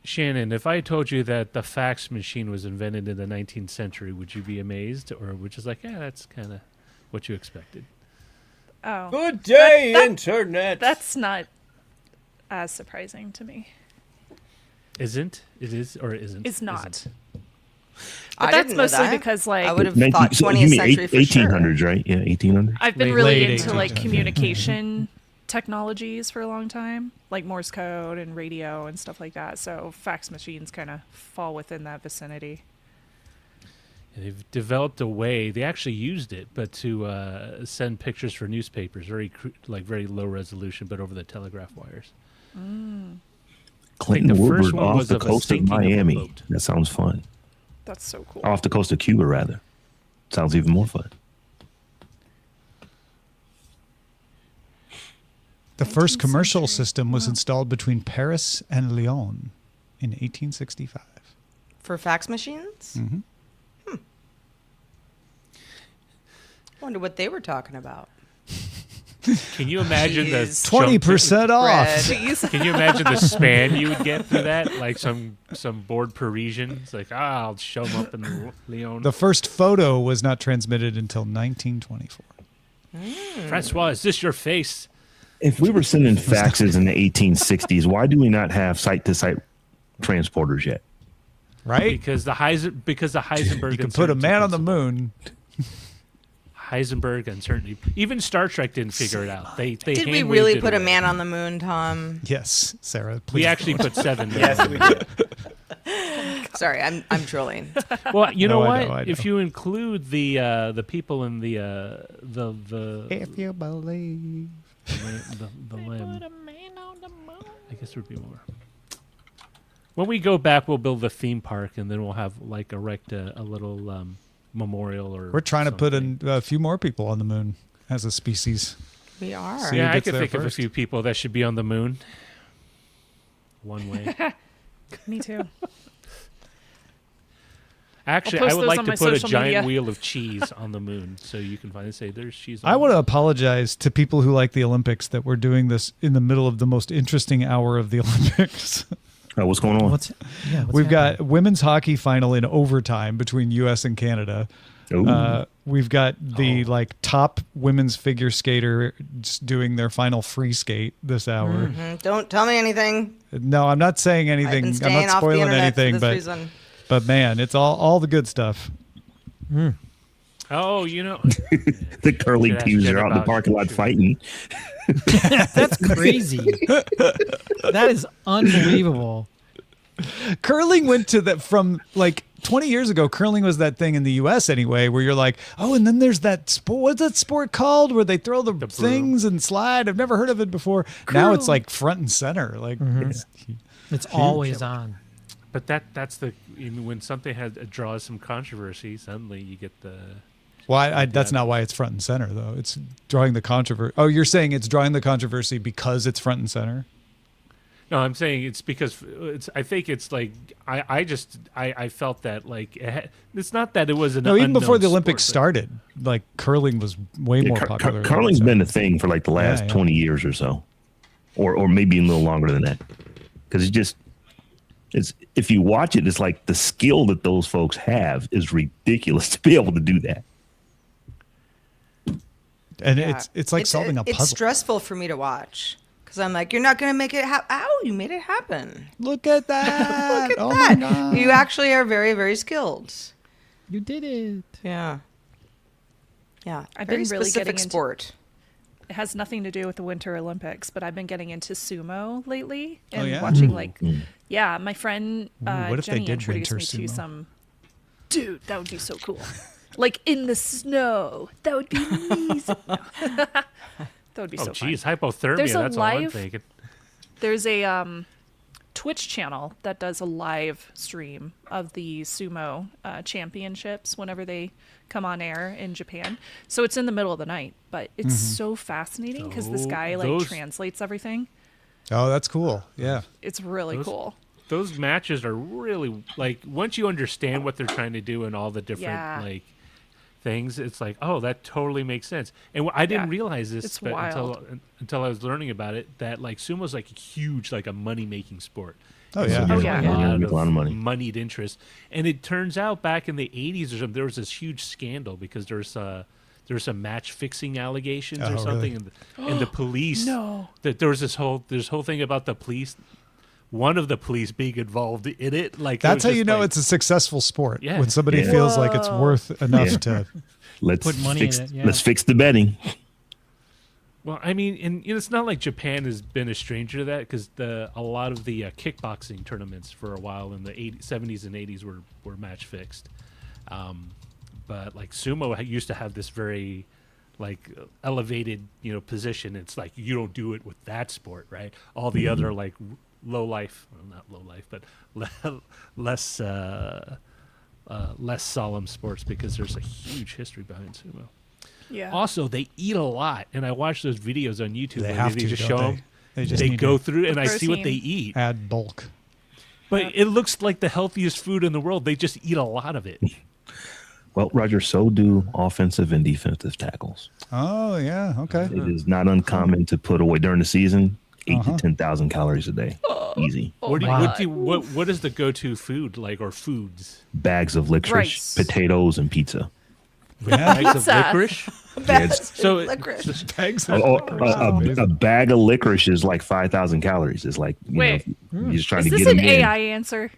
Shannon, if I told you that the fax machine was invented in the 19th century, would you be amazed, or would you just like, yeah, that's kind of what you expected? Oh, good day, Internet. That's not as surprising to me. Isn't? It is or isn't? It's not. Isn't. But I that's didn't know mostly that. because, like, I would have thought 20th century for 1800s, sure. right? Yeah, 1800s. I've been Late really into like 1800s. communication technologies for a long time, like Morse code and radio and stuff like that. So fax machines kind of fall within that vicinity. And they've developed a way. They actually used it, but to send pictures for newspapers, very low resolution, but over the telegraph wires. Clinton the first Woodward one off was the of a coast of sinking of a Miami. boat. That sounds fun. That's so cool. Off the coast of Cuba, rather. Sounds even more fun. The first 19th commercial century. system was Wow. installed between Paris and Lyon in 1865. For fax machines? Mm-hmm. Wonder what they were talking about. Can you imagine the Jeez. 20% off. Bread. Can you imagine the span you would get through that? Like some bored Parisian. It's like, I'll show them up in Lyon. The first photo was not transmitted until 1924. Francois, is this your face? If we were sending faxes in the 1860s, why do we not have site-to-site transporters yet? Right? Because the Heisenberg. You can put a uncertainty man on the principle. moon. Heisenberg uncertainty. Even Star Trek didn't figure it out. They Did we hand-waved really it put a away. man on the moon, Tom? Yes, Sarah, please. We actually put 7 men. Yes, we did. Sorry, I'm trolling. Well, you No, know I what? know, I If know. you include the people in the If you believe. the limb, I guess there'd be more. When we go back, we'll build a theme park, and then we'll have erect a little memorial or. We're trying to put something. a few more people on the moon as a species. We are. See? Yeah, Who I gets could there think of a first? few people that should be on the moon. One way. Me too. Actually, I'll I post would those like on to my put a social giant media. wheel of cheese on the moon, so you can finally say there's cheese. On I the want to moon. apologize to people who like the Olympics that we're doing this in the middle of the most interesting hour of the Olympics. What's going on? What's We've happening? got women's hockey final in overtime between U.S. and Canada. Ooh. We've got the top women's figure skater just doing their final free skate this hour. Don't tell me anything. No, I'm not saying I've anything. been I'm staying not off the spoiling internet anything, for this reason. but man, it's all the good stuff. Oh, you know. The curly Should ask pews Jen are out in the about parking it, lot too. fighting. That's crazy. That is unbelievable. Curling went to that from 20 years ago. Curling was that thing in the U.S. anyway, where you're like, oh, and then there's that sport. What's that sport called where they throw the things and slide? I've never heard of it before. Now it's like front and center. It's always on. But that's when something draws some controversy, suddenly you get the. Well, that's not why it's front and center, though. It's drawing the controversy. Oh, you're saying it's drawing the controversy because it's front and center? No, I'm saying it's because I think it's like I felt that it's not that it was an No, even before the unknown Olympics sport, started, curling was way more popular. than Curling's it's been a thing for the last 20 years or so, or maybe a little longer than that. Because it's if you watch it, it's like the skill that those folks have is ridiculous to be able to do that. And Yeah. it's like solving a puzzle. It's stressful for me to watch because I'm like, you're not going to make it happen. Ow, you made it happen. Look at that! Look at Oh that. my God. You actually are very, very skilled. You did it. Yeah. Yeah. I've very been really specific getting into- sport. It has nothing to do with the Winter Olympics, but I've been getting into sumo lately and yeah? watching my friend what if they Jenny did introduced me winter to sumo? some. Dude, that would be so cool. Like in the snow, that would be amazing. That would be Oh, so geez, fun. hypothermia. There's a That's all I'm live- thinking. There's a Twitch channel that does a live stream of the sumo championships whenever they come on air in Japan. So it's in the middle of the night, but it's so fascinating because this guy those- translates everything. Oh, that's cool. Yeah. It's really Those- cool. Those matches are really once you understand what they're trying to do and all the different Yeah. things, it's like, oh, that totally makes sense. And I didn't Yeah. realize this It's until wild. I was learning about it, that sumo's huge, a money making sport. Oh, yeah. Oh, yeah. Yeah, make a lot of money. Moneyed interest. And it turns out back in the 80s or something, there was this huge scandal because there's some match fixing allegations or Oh, something, really? and the police. No. That there was this whole thing about the police. One of the police being involved in it, like That's it how was you just know like- it's a successful sport. Yeah. When somebody Yeah. feels like it's worth enough to. Let's Put money fix. in it, yeah. Let's fix the betting. Well, I mean, and it's not like Japan has been a stranger to that because a lot of the kickboxing tournaments for a while in the 70s and 80s were match fixed, but like sumo used to have this very like elevated position. It's like you don't do it with that sport, right? All the other like low life, well, not low life, but less solemn sports because there's a huge history behind sumo. Yeah. Also, they eat a lot, and I watch those videos on YouTube. They where have they to, just don't show they? them. They just They need go to through, and I see what they Protein. eat. add bulk. But it looks like the healthiest food in the world. They just eat a lot of it. Well, Roger, so do offensive and defensive tackles. Oh, yeah. Okay. It is not uncommon to put away during the season 8 Uh-huh. to 10,000 calories a day. Easy. Oh What do you, my what, God. what is the go-to food like or foods? Bags of licorice, Rice. potatoes, and pizza. Yeah. Bags of Pizza. licorice. Best So licorice. Bags of Oh, licorice. a bag of licorice is like 5,000 calories. It's like, Wait. you're just trying Is to this get an them in. AI answer?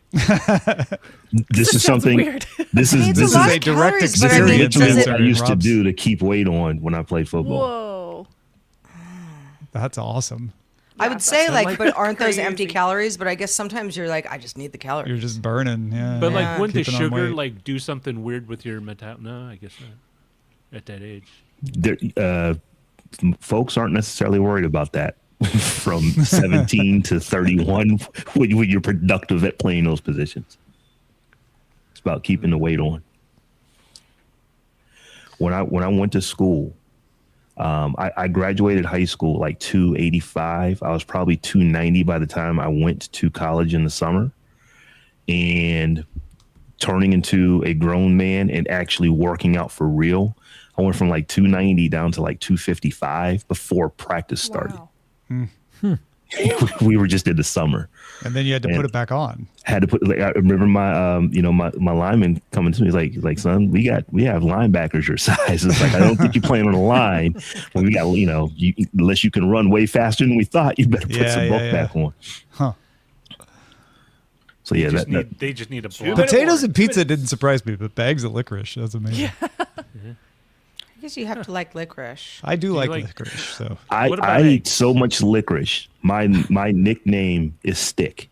This is sounds something. weird. This is It's this a lot is a of direct calories, this but I is mean, experience literally does what it, I used to Rob's- do to keep weight on when I played football. Whoa. That's awesome. I would say like but aren't those empty crazy. calories? But I guess sometimes you're like, I just need the calories. You're just burning. Yeah. But Yeah. like, wouldn't the Keeping on sugar weight. like do something weird with your mental? No, I guess not. At that age. Folks aren't necessarily worried about that from 17 to 31 when you're productive at playing those positions. It's about keeping the weight on. When I went to school, I graduated high school like 285. I was probably 290 by the time I went to college in the summer, and turning into a grown man and actually working out for real. I went from like 290 down to like 255 before practice started. Wow. We were just in the summer. And then you had to And- put it back on. Had to put like I remember my my lineman coming to me like son, we have linebackers your size. It's like I don't think you're playing on the line when we got unless you can run way faster than we thought, you better put Yeah, some yeah, bulk yeah. back on. Huh. So yeah, They just need a Two block. minutes. Potatoes and pizza didn't surprise me, but bags of licorice, that's amazing. I guess you have to like licorice. I do like like- licorice, so What about I eat eggs? so much licorice. My nickname is Stick.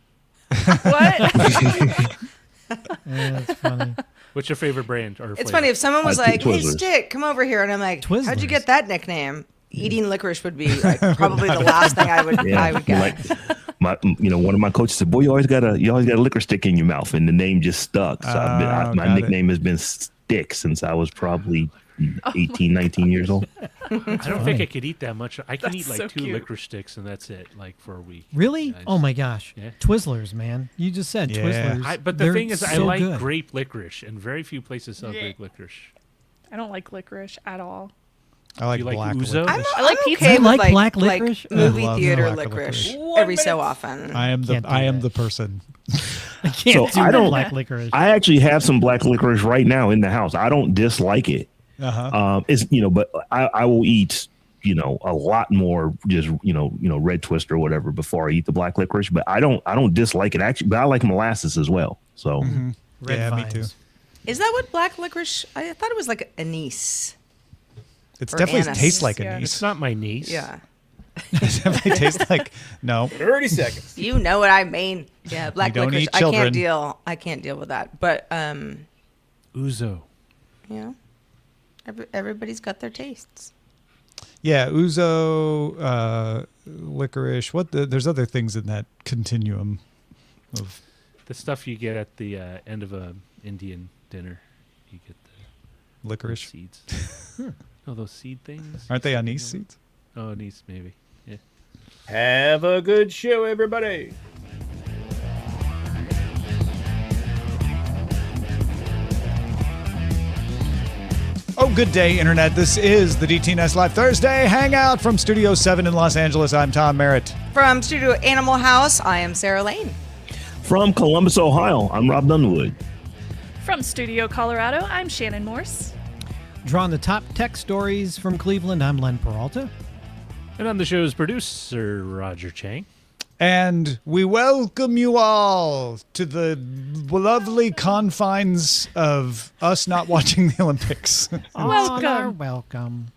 What? Yeah, that's funny. What's your favorite brand? Or It's flavor? funny if someone was I think like, "Hey, Twizzlers. Stick, come over here," and I'm like, "How'd you Twizzlers. get that nickname?" Eating licorice would be like probably the last thing I would get. Like my one of my coaches said, "Boy, you always got a liquor stick in your mouth," and the name just stuck. So Oh, my got it. nickname has been Stick since I was probably 18, 19 years old. I don't think I could eat that much. I can That's eat like so 2 cute. licorice sticks and that's it, like for a week. Really? I Oh just- my gosh. Yeah. Twizzlers, man. You just said Yeah. Twizzlers. But the They're thing is, I so like good. grape licorice, and very few places sell grape licorice. I don't like licorice at all. I like You like black ouzo? licorice. I like pizza. okay You with like black licorice? like movie I love theater black licorice licorice. every so often. I am Can't do that. the person. I can't So do I don't- black licorice. I actually have some black licorice right now in the house. I don't dislike it. Uh-huh. It's but I will eat a lot more just red twist or whatever before I eat the black licorice. But I don't dislike it actually. But I like molasses as well. So Red Yeah, me vines. too. Is that what black licorice? I thought it was like anise. It's Or definitely anise. tastes like Yeah. It's anise. not my niece. Yeah. It definitely tastes like no. 30 seconds. You know what I mean. Yeah, black don't licorice. eat I children. can't deal with that. But Ouzo. everybody's got their tastes. Yeah, ouzo, licorice. There's other things in that continuum of The stuff you get at the end of a Indian dinner. You get the licorice. seeds. Oh, those seed things? Aren't they anise seeds? Oh, anise, maybe. Yeah. Have a good show, everybody. Oh, good day, Internet. This is the DTNS Live Thursday Hangout from Studio 7 in Los Angeles. I'm Tom Merritt. From Studio Animal House, I am Sarah Lane. From Columbus, Ohio, I'm Robb Dunewood. From Studio Colorado, I'm Shannon Morse. Drawing the top tech stories from Cleveland, I'm Len Peralta. And I'm the show's producer, Roger Chang. And we welcome you all to the lovely confines of us not watching the Olympics. Welcome. Welcome.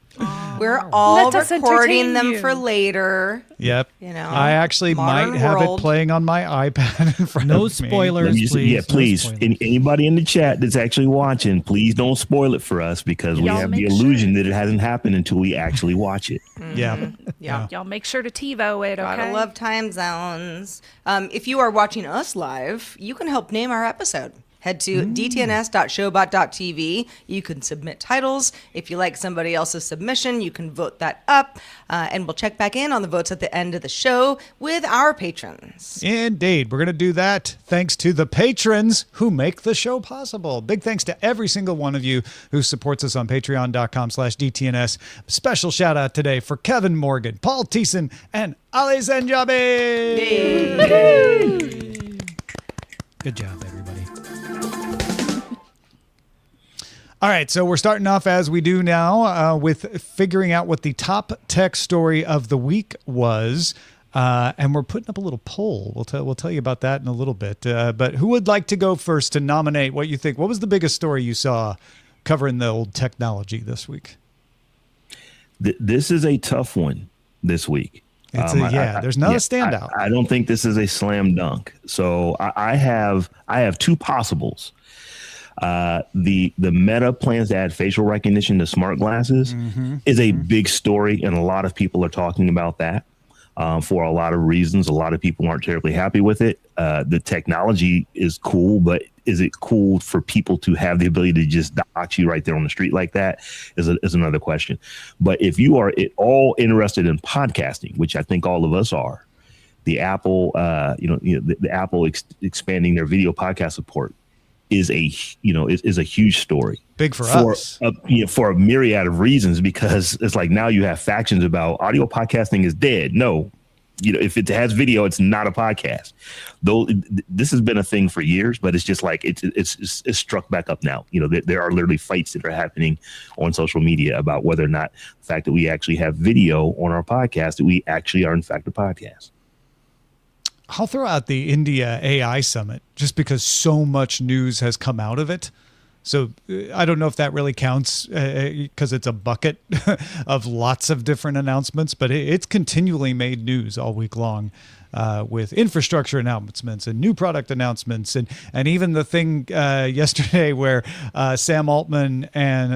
We're all Let us recording entertain them you. for later. Yep. You know, I actually modern might have world. it playing on my iPad in front No of me. spoilers, Let me just- please. yeah, No please. spoilers. Anybody in the chat that's actually watching, please don't spoil it for us because we Y'all have the make illusion that it hasn't happened until we actually watch it. Yeah. Yeah. Y'all make sure to TiVo it, okay? Gotta love time zones. If you are watching us live, you can help name our episode. Head to dtns.showbot.tv. You can submit titles. If you like somebody else's submission, you can vote that up. And we'll check back in on the votes at the end of the show with our patrons. Indeed. We're going to do that thanks to the patrons who make the show possible. Big thanks to every single one of you who supports us on patreon.com/DTNS. Special shout out today for Kevin Morgan, Paul Thiessen, and Ali Zenjabi. Good job, everybody. All right, so we're starting off as we do now with figuring out what the top tech story of the week was. And we're putting up a little poll. We'll tell you about that in a little bit. But who would like to go first to nominate what you think? What was the biggest story you saw covering the old technology this week? This is a tough one this week. There's not a standout. I don't think this is a slam dunk. So I have two possibles. The Meta plans to add facial recognition to smart glasses is a big story, and a lot of people are talking about that for a lot of reasons. A lot of people aren't terribly happy with it. The technology is cool, but is it cool for people to have the ability to just dox you right there on the street like that is another question. But if you are at all interested in podcasting, which I think all of us are, the Apple, the Apple expanding their video podcast support is a huge story. Big for us. For a myriad of reasons, because it's like now you have factions about audio podcasting is dead. No, if it has video, it's not a podcast. Though this has been a thing for years, but it's just like it's struck back up now. There are literally fights that are happening on social media about whether or not the fact that we actually have video on our podcast, that we actually are in fact a podcast. I'll throw out the India AI Summit just because so much news has come out of it. So I don't know if that really counts because it's a bucket of lots of different announcements, but it's continually made news all week long with infrastructure announcements and new product announcements. And even the thing yesterday where Sam Altman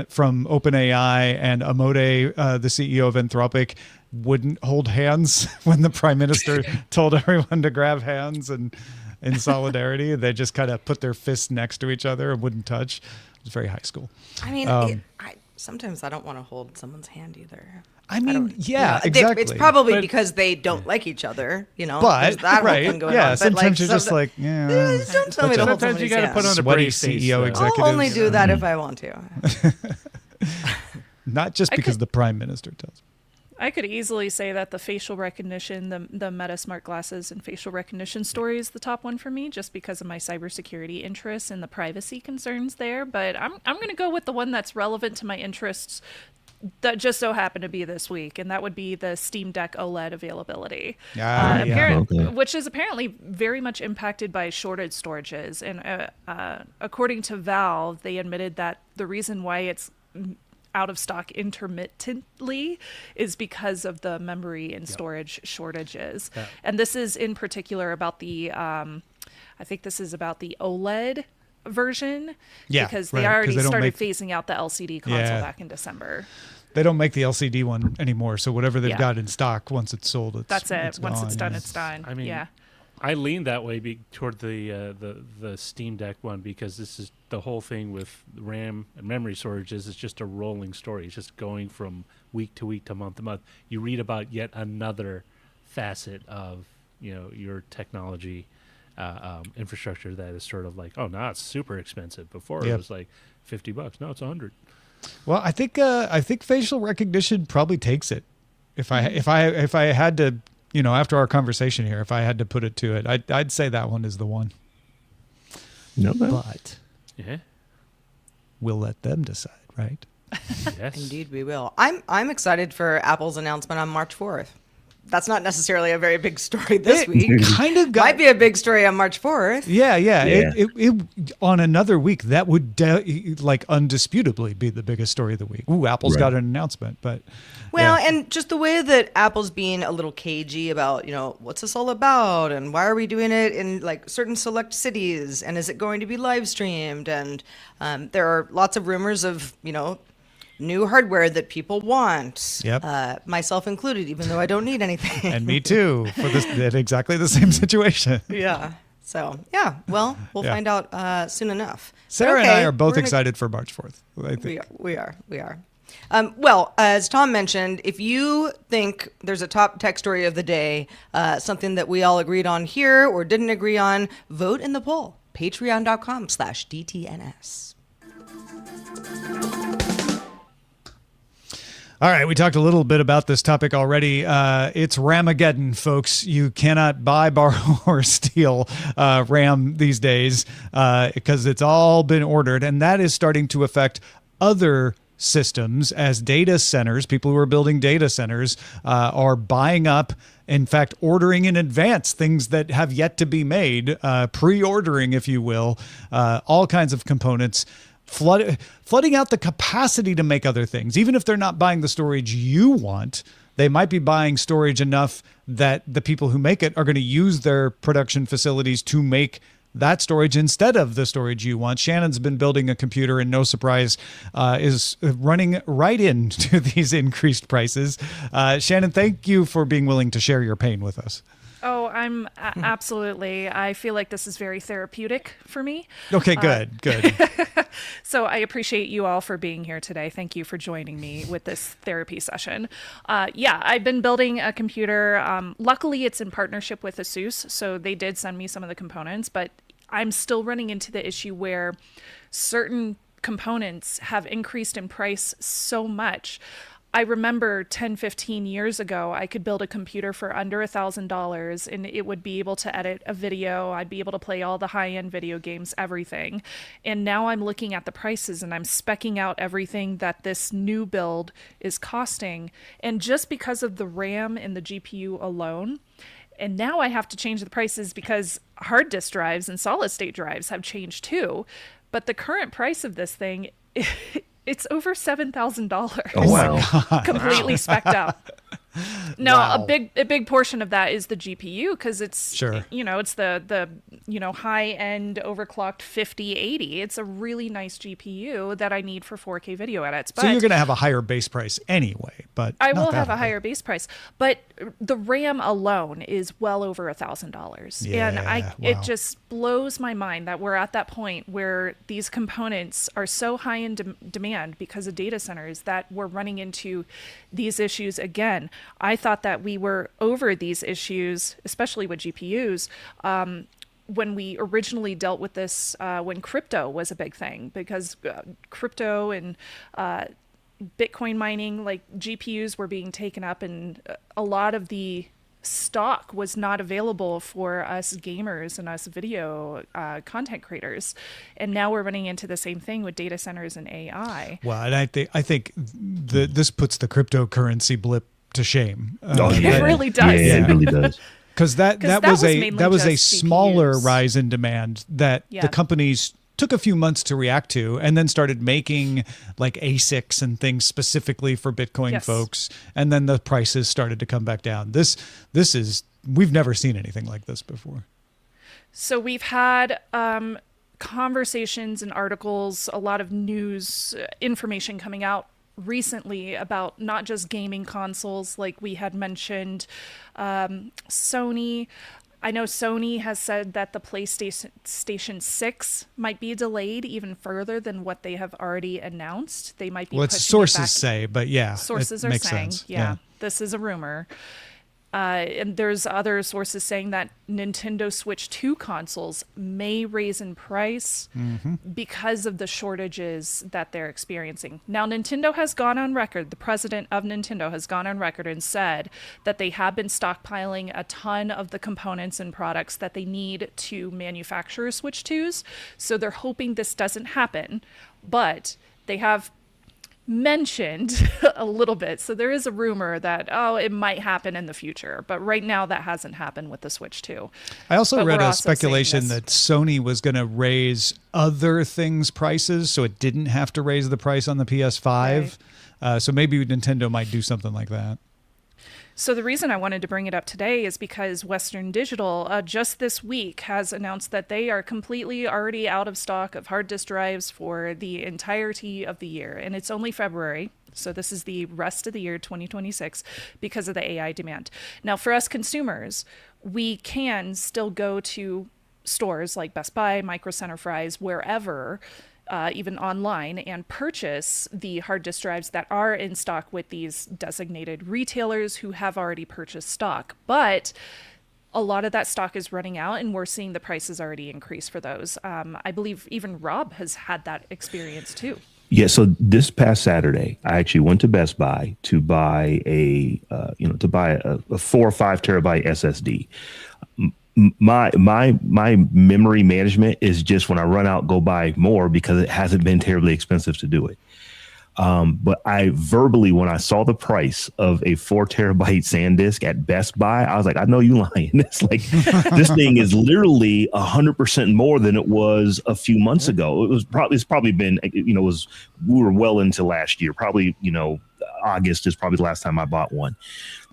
from OpenAI and Amode, the CEO of Anthropic, wouldn't hold hands when the prime minister told everyone to grab hands and in solidarity. They just kind of put their fists next to each other and wouldn't touch. It was very high school. I mean, sometimes I don't want to hold someone's hand either. Exactly. It's probably because they don't like each other, But there's that whole thing going on. But sometimes you're just like, yeah. Don't tell me to hold Sometimes you somebody's got to hand. put on a Sweaty brave face. CEO though. executive. I'll only do that if I want to. Not just because the prime minister tells me. I could easily say that the facial recognition, the Meta smart glasses and facial recognition story is the top one for me, just because of my cybersecurity interests and the privacy concerns there. But I'm going to go with the one that's relevant to my interests that just so happened to be this week, and that would be the Steam Deck OLED availability, which is apparently very much impacted by shorted storages. And according to Valve, they admitted that the reason why it's out of stock intermittently is because of the memory and storage shortages. And this is in particular about the I think this is about the OLED version, because they already started phasing out the LCD console back in December. They don't make the LCD one anymore, so whatever they've got in stock, once it's sold, that's it. It's Once gone, it's done, it's done. I mean, I lean that way toward the Steam Deck one, because this is the whole thing with RAM and memory storage is it's just a rolling story. It's just going from week to week to month to month. You read about yet another facet of your technology infrastructure that is sort of like, oh, now it's super expensive. Before it was like $50. Now it's $100. Well, I think facial recognition probably takes it. If I had to, after our conversation here, if I had to put it to it, I'd say that one is the one. No, but Yeah. we'll let them decide, right? Yes. Indeed, we will. I'm excited for Apple's announcement on March 4th. That's not necessarily a very big story this week. Kind of Might be a big story on March 4th. Yeah. Yeah. It on another week, that would like undisputably be the biggest story of the week. Ooh, Apple's Right. got an announcement, but Well, yeah. and just the way that Apple's being a little cagey about, what's this all about and why are we doing it in like certain select cities and is it going to be live streamed? And there are lots of rumors of, new hardware that people want. Yep. Myself included, even though I don't need anything. and me too for this exactly the same situation. Yeah. So, yeah, well, we'll Yeah. find out soon enough. But Sarah and I okay, are both we're gonna- excited for March 4th. I think. We are. Well, as Tom mentioned, if you think there's a top tech story of the day, something that we all agreed on here or didn't agree on, vote in the poll. Patreon.com/DTNS. All right, we talked a little bit about this topic already. It's RAMmageddon, folks. You cannot buy, borrow, or steal RAM these days because it's all been ordered, and that is starting to affect other systems as data centers, people who are building data centers, are buying up, in fact, ordering in advance things that have yet to be made, pre-ordering, if you will, all kinds of components. Flooding out the capacity to make other things. Even if they're not buying the storage you want, they might be buying storage enough that the people who make it are going to use their production facilities to make that storage instead of the storage you want. Shannon's been building a computer and no surprise is running right into these increased prices. Shannon, thank you for being willing to share your pain with us. Oh, I'm absolutely. I feel like this is very therapeutic for me. Okay, good. So I appreciate you all for being here today. Thank you for joining me with this therapy session. Yeah, I've been building a computer. Luckily, it's in partnership with ASUS, so they did send me some of the components, but I'm still running into the issue where certain components have increased in price so much. I remember 10, 15 years ago, I could build a computer for under $1,000 and it would be able to edit a video. I'd be able to play all the high-end video games, everything. And now I'm looking at the prices and I'm speccing out everything that this new build is costing. And just because of the RAM and the GPU alone, and now I have to change the prices because hard disk drives and solid state drives have changed too. But the current price of this thing, it's over $7,000. Oh, wow. Completely specced out. No, Wow. a big portion of that is the GPU because it's Sure. It's the high end overclocked 5080. It's a really nice GPU that I need for 4K video edits. But So you're going to have a higher base price anyway, but I not will that have a high. higher base price, but the RAM alone is well over $1,000, and Yeah, it wow. just blows my mind that we're at that point where these components are so high in demand because of data centers that we're running into these issues again. I thought that we were over these issues, especially with GPUs. When we originally dealt with this, when crypto was a big thing, because crypto and Bitcoin mining, like GPUs were being taken up, and a lot of the stock was not available for us gamers and us video content creators. And now we're running into the same thing with data centers and AI. Well, and I think this puts the cryptocurrency blip to shame. Oh, It yeah. really does. Yeah, it really does. Because that that was was a mainly that was a just smaller GPUs. rise in demand that Yeah. the companies took a few months to react to, and then started making like ASICs and things specifically for Bitcoin Yes. folks, and then the prices started to come back down. This is, we've never seen anything like this before. So we've had conversations and articles, a lot of news information coming out recently about not just gaming consoles, like we had mentioned. Sony, I know Sony has said that the PlayStation 6 might be delayed even further than what they have already announced. They might be Well, it's pushing it sources back. say, but yeah, Sources it are makes saying, sense. yeah, this is a rumor. And there's other sources saying that Nintendo Switch 2 consoles may raise in price because of the shortages that they're experiencing. Now, Nintendo has gone on record, the president of Nintendo has gone on record and said that they have been stockpiling a ton of the components and products that they need to manufacture Switch 2s. So they're hoping this doesn't happen, but they have mentioned a little bit. So there is a rumor that, it might happen in the future. But right now that hasn't happened with the Switch 2. I also read a also speculation saying that Sony was going to raise other things' prices so it didn't have to raise the price on the PS5. So maybe Nintendo might do something like that. So the reason I wanted to bring it up today is because Western Digital just this week has announced that they are completely already out of stock of hard disk drives for the entirety of the year. And it's only February. So this is the rest of the year, 2026, because of the AI demand. Now, for us consumers, we can still go to stores like Best Buy, Micro Center, Fry's, wherever, even online, and purchase the hard disk drives that are in stock with these designated retailers who have already purchased stock. But a lot of that stock is running out, and we're seeing the prices already increase for those. I believe even Robb has had that experience too. Yeah, so this past Saturday, I actually went to Best Buy to buy a 4 or 5 terabyte SSD. My memory management is just when I run out, go buy more because it hasn't been terribly expensive to do it. But I verbally, when I saw the price of a 4 terabyte SanDisk at Best Buy, I was like, I know you lying. It's like, this thing is literally 100% more than it was a few months ago. It's probably been, we were well into last year, probably, August is probably the last time I bought one,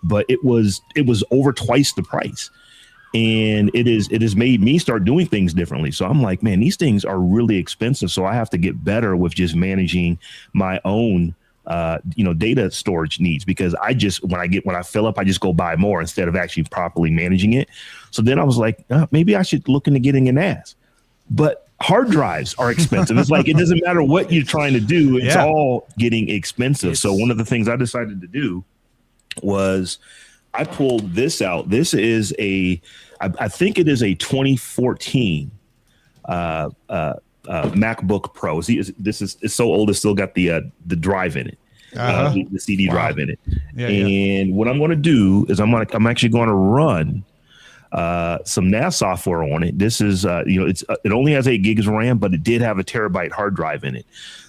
but it was over twice the price. And it has made me start doing things differently. So I'm like, man, these things are really expensive. So I have to get better with just managing my own, data storage needs, because when I fill up, I just go buy more instead of actually properly managing it. So then I was like, maybe I should look into getting an NAS. But hard drives are expensive. It's like, it doesn't matter what you're trying to do. It's all getting expensive. So one of the things I decided to do was I pulled this out. This is I think it is a 2014 MacBook Pro. It's so old, it's still got the drive in it, the CD drive in it. And what I'm going to do is I'm actually going to run some NAS software on it. This is it only has 8 gigs of RAM, but it did have a terabyte hard drive in it.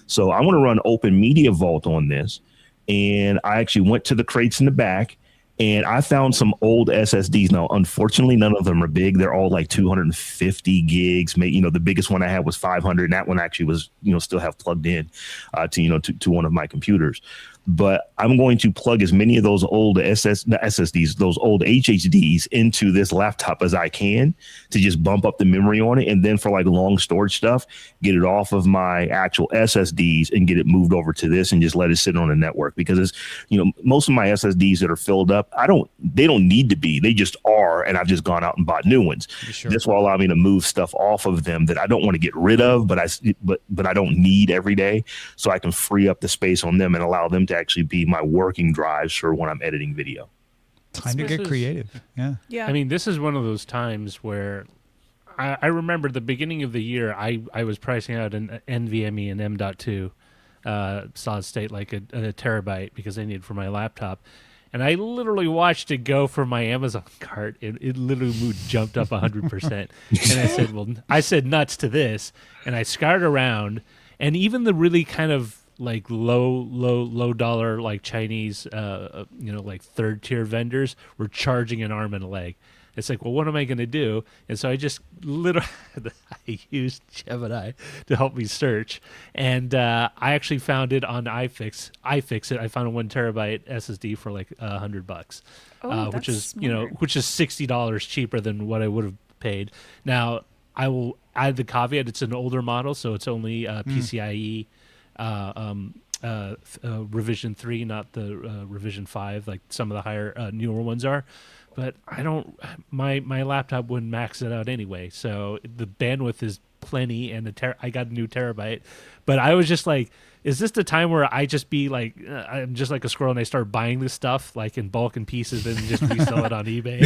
So I'm going to run Open Media Vault on this, and I actually went to the crates in the back. And I found some old SSDs. Now, unfortunately, none of them are big. They're all like 250 gigs. The biggest one I had was 500, and that one actually was, still have plugged in to one of my computers. But I'm going to plug as many of those old SSDs, those old HDDs into this laptop as I can to just bump up the memory on it. And then for like long storage stuff, get it off of my actual SSDs and get it moved over to this and just let it sit on the network. Because it's, most of my SSDs that are filled up, they don't need to be, they just are. And I've just gone out and bought new ones. Sure. This will allow me to move stuff off of them that I don't want to get rid of, but I don't need every day. So I can free up the space on them and allow them to actually be my working drives for when I'm editing video. Time to get creative. Yeah. I mean, this is one of those times where I remember the beginning of the year, I was pricing out an NVMe and M.2 solid state, like a terabyte, because I needed for my laptop. And I literally watched it go from my Amazon cart. It literally jumped up 100%. And I said nuts to this. And I scoured around, and even the really kind of like low dollar, like Chinese, like third tier vendors were charging an arm and a leg. It's like, well, what am I going to do? And so I just literally I used Gemini to help me search, and I actually found it on iFixit. I found a 1 terabyte SSD for like $100, which is smart. which is $60 cheaper than what I would have paid. Now I will add the caveat: it's an older model, so it's only PCIe. Revision 3, not the revision 5, like some of the higher newer ones are. But my laptop wouldn't max it out anyway, so the bandwidth is plenty, and I got a new terabyte. But I was just like, is this the time where I just be like, I'm just like a squirrel and I start buying this stuff like in bulk and pieces and just resell it on eBay?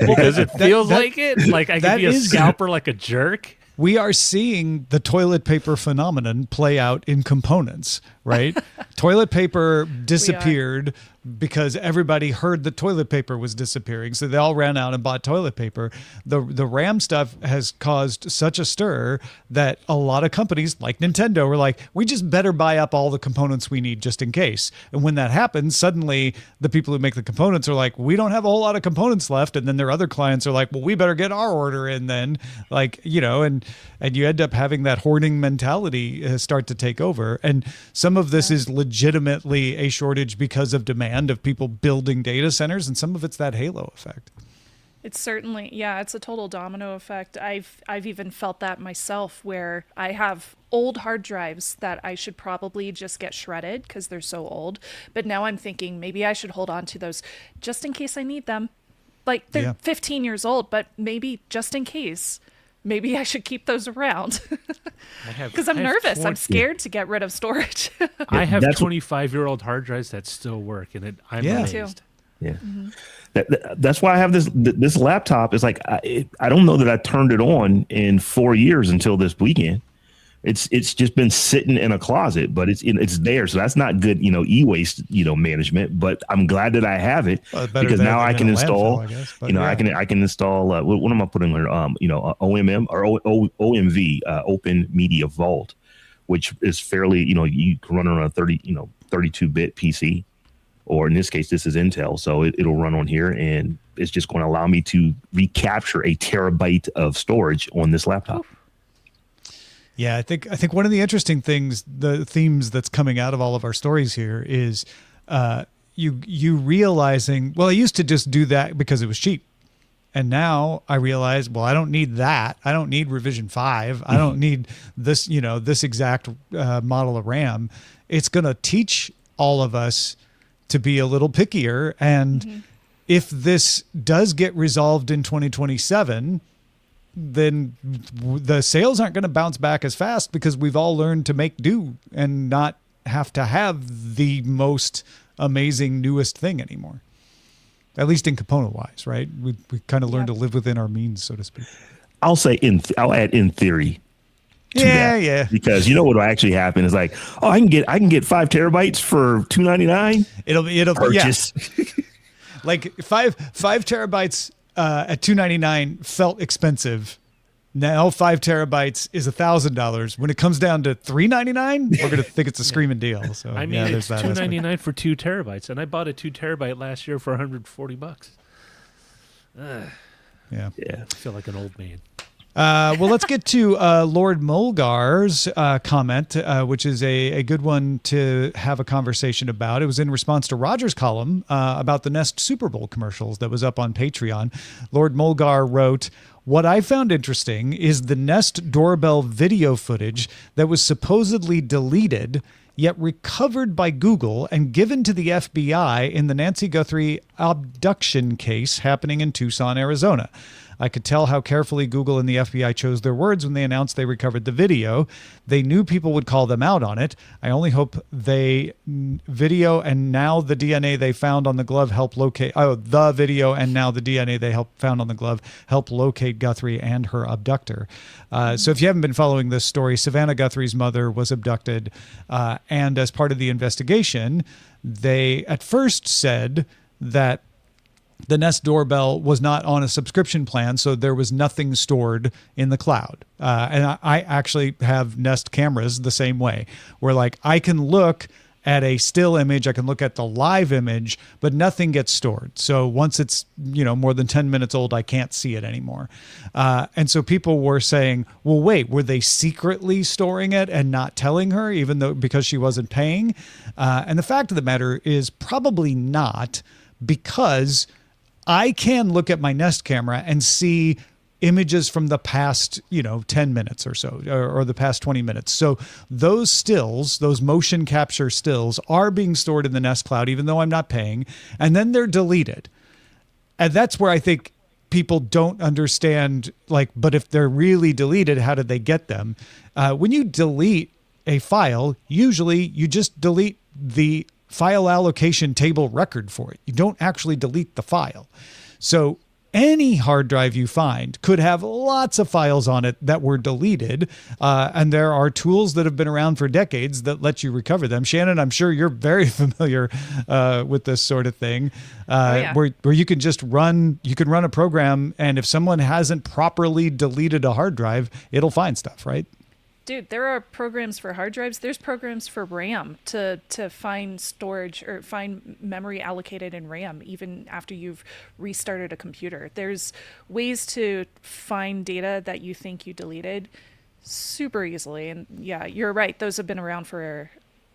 Because it feels like it. Like I could be a scalper like a jerk. We are seeing the toilet paper phenomenon play out in components, right? Toilet paper disappeared because everybody heard the toilet paper was disappearing, so they all ran out and bought toilet paper. The RAM stuff has caused such a stir that a lot of companies like Nintendo were like, we just better buy up all the components we need just in case. And when that happens, suddenly the people who make the components are like, we don't have a whole lot of components left. And then their other clients are like, well, we better get our order in then. Like, you know, and you end up having that hoarding mentality start to take over. And some of this is legitimately a shortage because of demand of people building data centers, and some of it's that halo effect. It's certainly, it's a total domino effect. I've even felt that myself, where I have old hard drives that I should probably just get shredded because they're so old. But now I'm thinking maybe I should hold on to those just in case I need them. Like they're 15 years old, but maybe just in case. Maybe I should keep those around because I'm nervous. I'm scared to get rid of storage. I have 25-year-old hard drives that still work, and I'm amazed. Yeah, that's why I have this laptop. Is like I don't know that I turned it on in 4 years until this weekend. It's just been sitting in a closet, but it's there. So that's not good, e-waste, management. But I'm glad that I have it because now I can install, I can install. What am I putting there? OMM or OMV, Open Media Vault, which is fairly, you can run on a 32-bit PC, or in this case, this is Intel, so it'll run on here, and it's just going to allow me to recapture a terabyte of storage on this laptop. Oof. Yeah, I think one of the interesting things, the themes that's coming out of all of our stories here is you realizing, well, I used to just do that because it was cheap. And now I realize, well, I don't need that. I don't need revision 5. I don't need this, this exact model of RAM. It's going to teach all of us to be a little pickier. And if this does get resolved in 2027, then the sales aren't going to bounce back as fast because we've all learned to make do and not have to have the most amazing newest thing anymore. At least in component wise, right? We kind of learned to live within our means, so to speak. I'll say I'll add in theory. Yeah. Because you know what will actually happen is like, I can get 5 terabytes for $299. It'll purchase. Yeah. Like 5 terabytes at $299 felt expensive. Now 5 terabytes is $1,000. When it comes down to $399, we're gonna think it's a screaming deal. So I mean, it's $299 for 2 terabytes, and I bought a 2 terabyte last year for $140. Yeah. I feel like an old man. Well, let's get to Lord Mulgar's comment, which is a good one to have a conversation about. It was in response to Roger's column about the Nest Super Bowl commercials that was up on Patreon. Lord Mulgar wrote, "What I found interesting is the Nest doorbell video footage that was supposedly deleted, yet recovered by Google and given to the FBI in the Nancy Guthrie abduction case happening in Tucson, Arizona. I could tell how carefully Google and the FBI chose their words when they announced they recovered the video. They knew people would call them out on it. I only hope the video and now the DNA they found on the glove help locate found on the glove help locate Guthrie and her abductor." So if you haven't been following this story, Savannah Guthrie's mother was abducted, and as part of the investigation, they at first said that the Nest doorbell was not on a subscription plan, so there was nothing stored in the cloud. And I actually have Nest cameras the same way, where like I can look at a still image, I can look at the live image, but nothing gets stored. So once it's more than 10 minutes old, I can't see it anymore. And so people were saying, well, wait, were they secretly storing it and not telling her, even though because she wasn't paying? And the fact of the matter is probably not, because I can look at my Nest camera and see images from the past, 10 minutes or so, or the past 20 minutes. So those stills, those motion capture stills are being stored in the Nest cloud, even though I'm not paying, and then they're deleted. And that's where I think people don't understand, like, but if they're really deleted, how did they get them? When you delete a file, usually you just delete the file allocation table record for it. You don't actually delete the file. So any hard drive you find could have lots of files on it that were deleted. And there are tools that have been around for decades that let you recover them. Shannon, I'm sure you're very familiar with this sort of thing, where you can just run a program, and if someone hasn't properly deleted a hard drive, it'll find stuff, right? Dude, there are programs for hard drives. There's programs for RAM to find storage or find memory allocated in RAM even after you've restarted a computer. There's ways to find data that you think you deleted super easily. And yeah, you're right. Those have been around for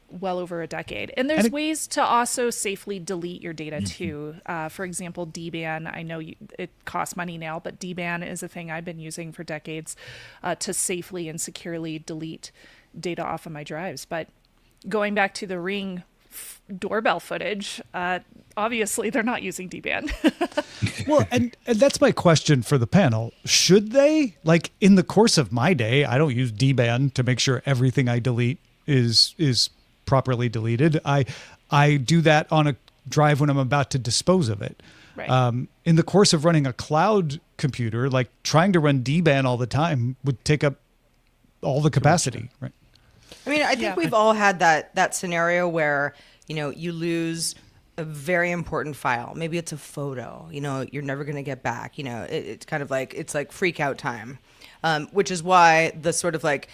well over a decade. And there's ways to also safely delete your data too. For example, DBAN. I know it costs money now, but DBAN is a thing I've been using for decades to safely and securely delete data off of my drives. But going back to the Ring doorbell footage, obviously they're not using DBAN. Well, and that's my question for the panel. Should they? Like, in the course of my day, I don't use DBAN to make sure everything I delete is properly deleted. I do that on a drive when I'm about to dispose of it. Right. In the course of running a cloud computer, like trying to run DBAN all the time would take up all the capacity, right? I mean, I think we've all had that scenario where, you lose a very important file. Maybe it's a photo, you're never going to get back. It's kind of like, it's like freak out time. Which is why the sort of like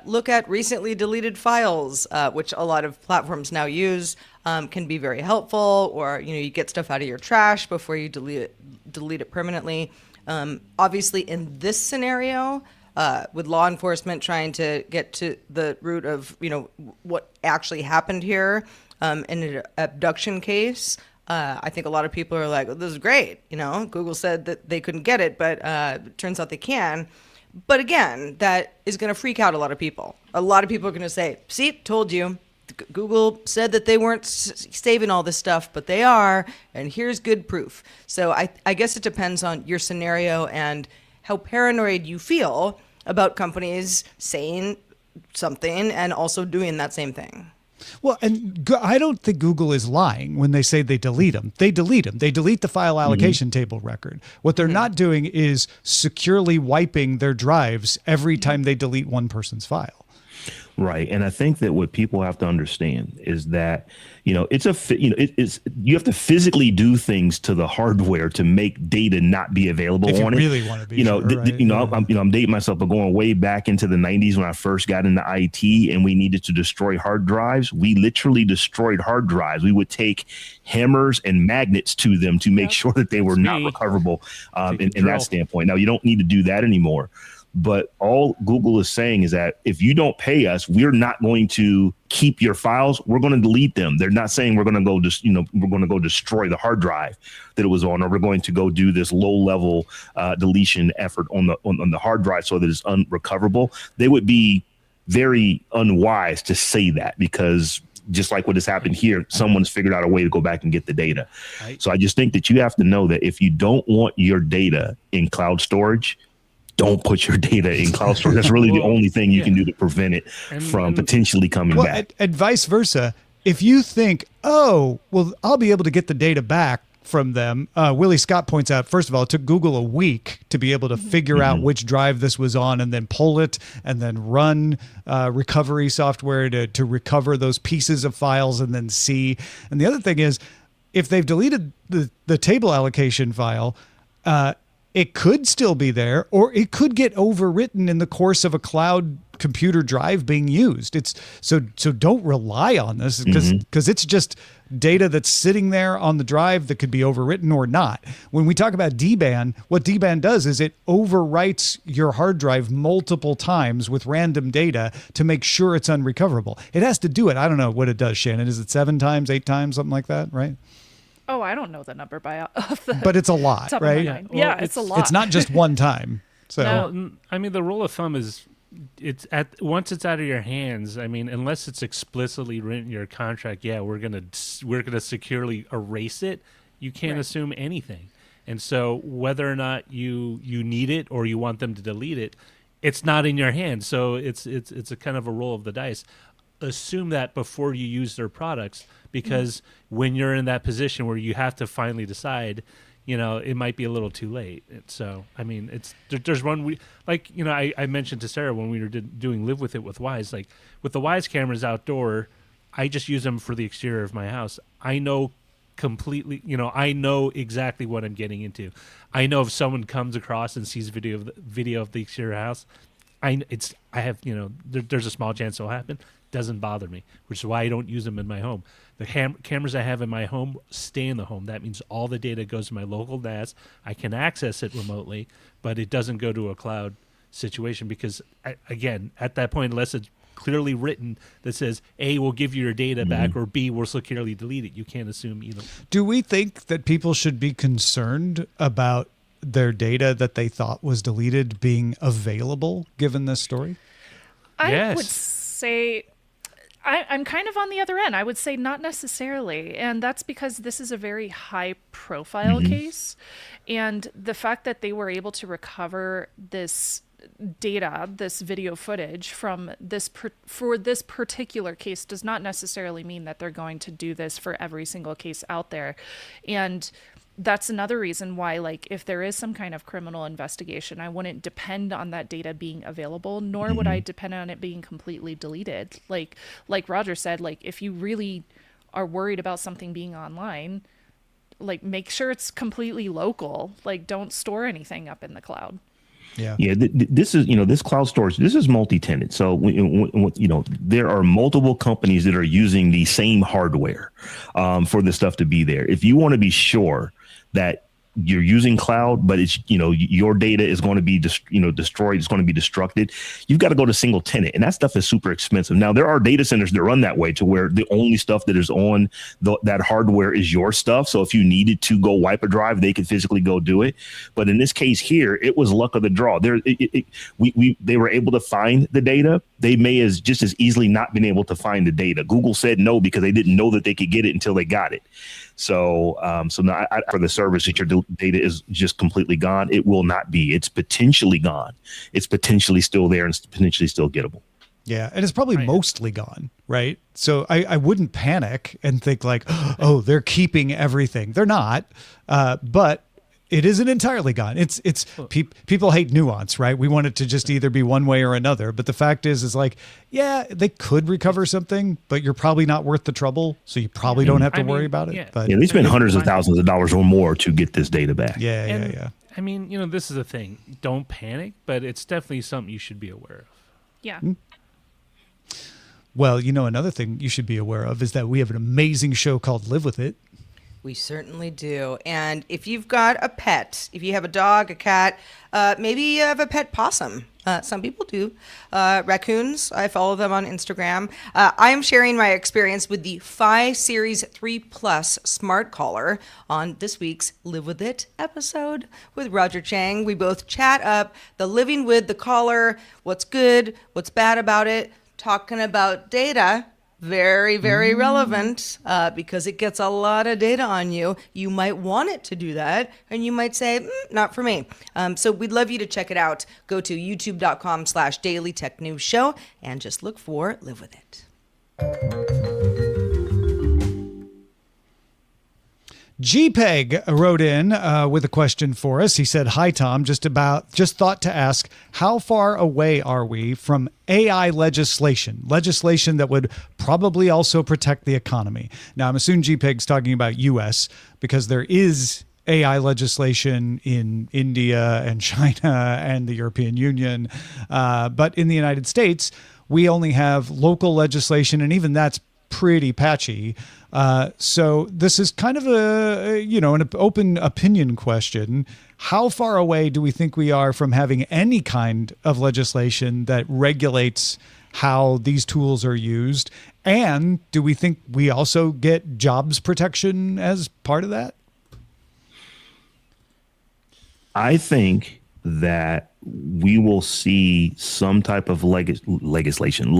look at recently deleted files, which a lot of platforms now use, can be very helpful. Or you get stuff out of your trash before you delete it permanently. Obviously, in this scenario, with law enforcement trying to get to the root of what actually happened here in an abduction case. I think a lot of people are like, oh, this is great. Google said that they couldn't get it, but it turns out they can. But again, that is going to freak out a lot of people. A lot of people are going to say, see, told you. Google said that they weren't saving all this stuff, but they are, and here's good proof. So I guess it depends on your scenario and how paranoid you feel about companies saying something and also doing that same thing. Well, and I don't think Google is lying when they say they delete them. They delete them. They delete the file allocation table record. What they're not doing is securely wiping their drives every time they delete one person's file. Right. And I think that what people have to understand is that, it's you have to physically do things to the hardware to make data not be available if on you it. Really want to be sure, right? I'm dating myself, but going way back into the 90s when I first got into IT and we needed to destroy hard drives, we literally destroyed hard drives. We would take hammers and magnets to them to make sure that they were not recoverable in that standpoint. Now, you don't need to do that anymore. But all Google is saying is that if you don't pay us, we're not going to keep your files. We're going to delete them. They're not saying we're going to go we're going to go destroy the hard drive that it was on, or we're going to go do this low level deletion effort on the hard drive so that it's unrecoverable. They would be very unwise to say that, because just like what has happened here, someone's figured out a way to go back and get the data. Right. So I just think that you have to know that if you don't want your data in cloud storage, don't put your data in cloud storage. That's really the only thing you can do to prevent it from potentially coming back. And vice versa. If you think, oh, well, I'll be able to get the data back from them. Willie Scott points out, first of all, it took Google a week to be able to figure out which drive this was on and then pull it and then run recovery software to recover those pieces of files and then see. And the other thing is, if they've deleted the table allocation file, it could still be there, or it could get overwritten in the course of a cloud computer drive being used. It's so don't rely on this because it's just data that's sitting there on the drive that could be overwritten or not. When we talk about DBAN, what DBAN does is it overwrites your hard drive multiple times with random data to make sure it's unrecoverable. It has to do it. I don't know what it does, Shannon. Is it 7 times, 8 times, something like that, right? Oh, I don't know the number but it's a lot, right? Yeah, it's a lot. It's not just one time. So, no, I mean, the rule of thumb is once it's out of your hands. I mean, unless it's explicitly written in your contract, we're gonna securely erase it. You can't assume anything. And so whether or not you need it or you want them to delete it, it's not in your hands. So it's a kind of a roll of the dice. Assume that before you use their products, because when you're in that position where you have to finally decide, it might be a little too late. So, I mean, there's one I mentioned to Sarah when we were doing Live With It with Wise, like with the Wise cameras outdoor, I just use them for the exterior of my house. I know completely, I know exactly what I'm getting into. I know if someone comes across and sees video of the exterior house, there's a small chance it'll happen. Doesn't bother me, which is why I don't use them in my home. The cameras I have in my home stay in the home. That means all the data goes to my local NAS. I can access it remotely, but it doesn't go to a cloud situation because, again, at that point, unless it's clearly written that says A, we'll give you your data back, or B, we'll securely delete it. You can't assume either. Do we think that people should be concerned about their data that they thought was deleted being available, given this story? I would say... I'm kind of on the other end. I would say not necessarily. And that's because this is a very high profile case. And the fact that they were able to recover this data, this video footage from for this particular case does not necessarily mean that they're going to do this for every single case out there. And that's another reason why, like, if there is some kind of criminal investigation, I wouldn't depend on that data being available, nor would I depend on it being completely deleted. Like Roger said, like, if you really are worried about something being online, like, make sure it's completely local. Like, don't store anything up in the cloud. Yeah. This is, this cloud storage, this is multi-tenant. So, there are multiple companies that are using the same hardware for this stuff to be there. If you want to be sure that you're using cloud, but it's, your data is going to be, destroyed, it's going to be destructed, you've got to go to single tenant. And that stuff is super expensive. Now, there are data centers that run that way to where the only stuff that is on that hardware is your stuff. So if you needed to go wipe a drive, they could physically go do it. But in this case here, it was luck of the draw. They were able to find the data. They may just as easily not been able to find the data. Google said no because they didn't know that they could get it until they got it. So now for the service that your data is just completely gone, it will not be. It's potentially gone. It's potentially still there and it's potentially still gettable. Yeah, and it's probably mostly gone, right? So I wouldn't panic and think like, oh, they're keeping everything. They're not, but it isn't entirely gone. It's people hate nuance, right? We want it to just either be one way or another. But the fact is like, yeah, they could recover something, but you're probably not worth the trouble. So you probably don't have to worry about it. Yeah. But they spend hundreds of thousands of dollars or more to get this data back. Yeah. I mean, this is the thing. Don't panic, but it's definitely something you should be aware of. Yeah. Well, another thing you should be aware of is that we have an amazing show called Live With It. We certainly do. And if you've got a pet, if you have a dog, a cat, maybe you have a pet possum. Some people do. Raccoons, I follow them on Instagram. I am sharing my experience with the Fi Series 3 Plus Smart Collar on this week's Live With It episode with Roger Chang. We both chat up the living with the collar, what's good, what's bad about it, talking about data. Very, very relevant because it gets a lot of data on you. You might want it to do that, and you might say, not for me. So we'd love you to check it out. Go to youtube.com/Daily Tech News Show and just look for Live With It. GPEG wrote in with a question for us. He said, "Hi Tom, just thought to ask, how far away are we from AI legislation that would probably also protect the economy?" Now, I'm assuming GPEG's talking about U.S. because there is AI legislation in India and China and the European Union, but in the United States, we only have local legislation, and even that's pretty patchy. So this is kind of an open opinion question. How far away do we think we are from having any kind of legislation that regulates how these tools are used? And do we think we also get jobs protection as part of that? I think that we will see some type of legislation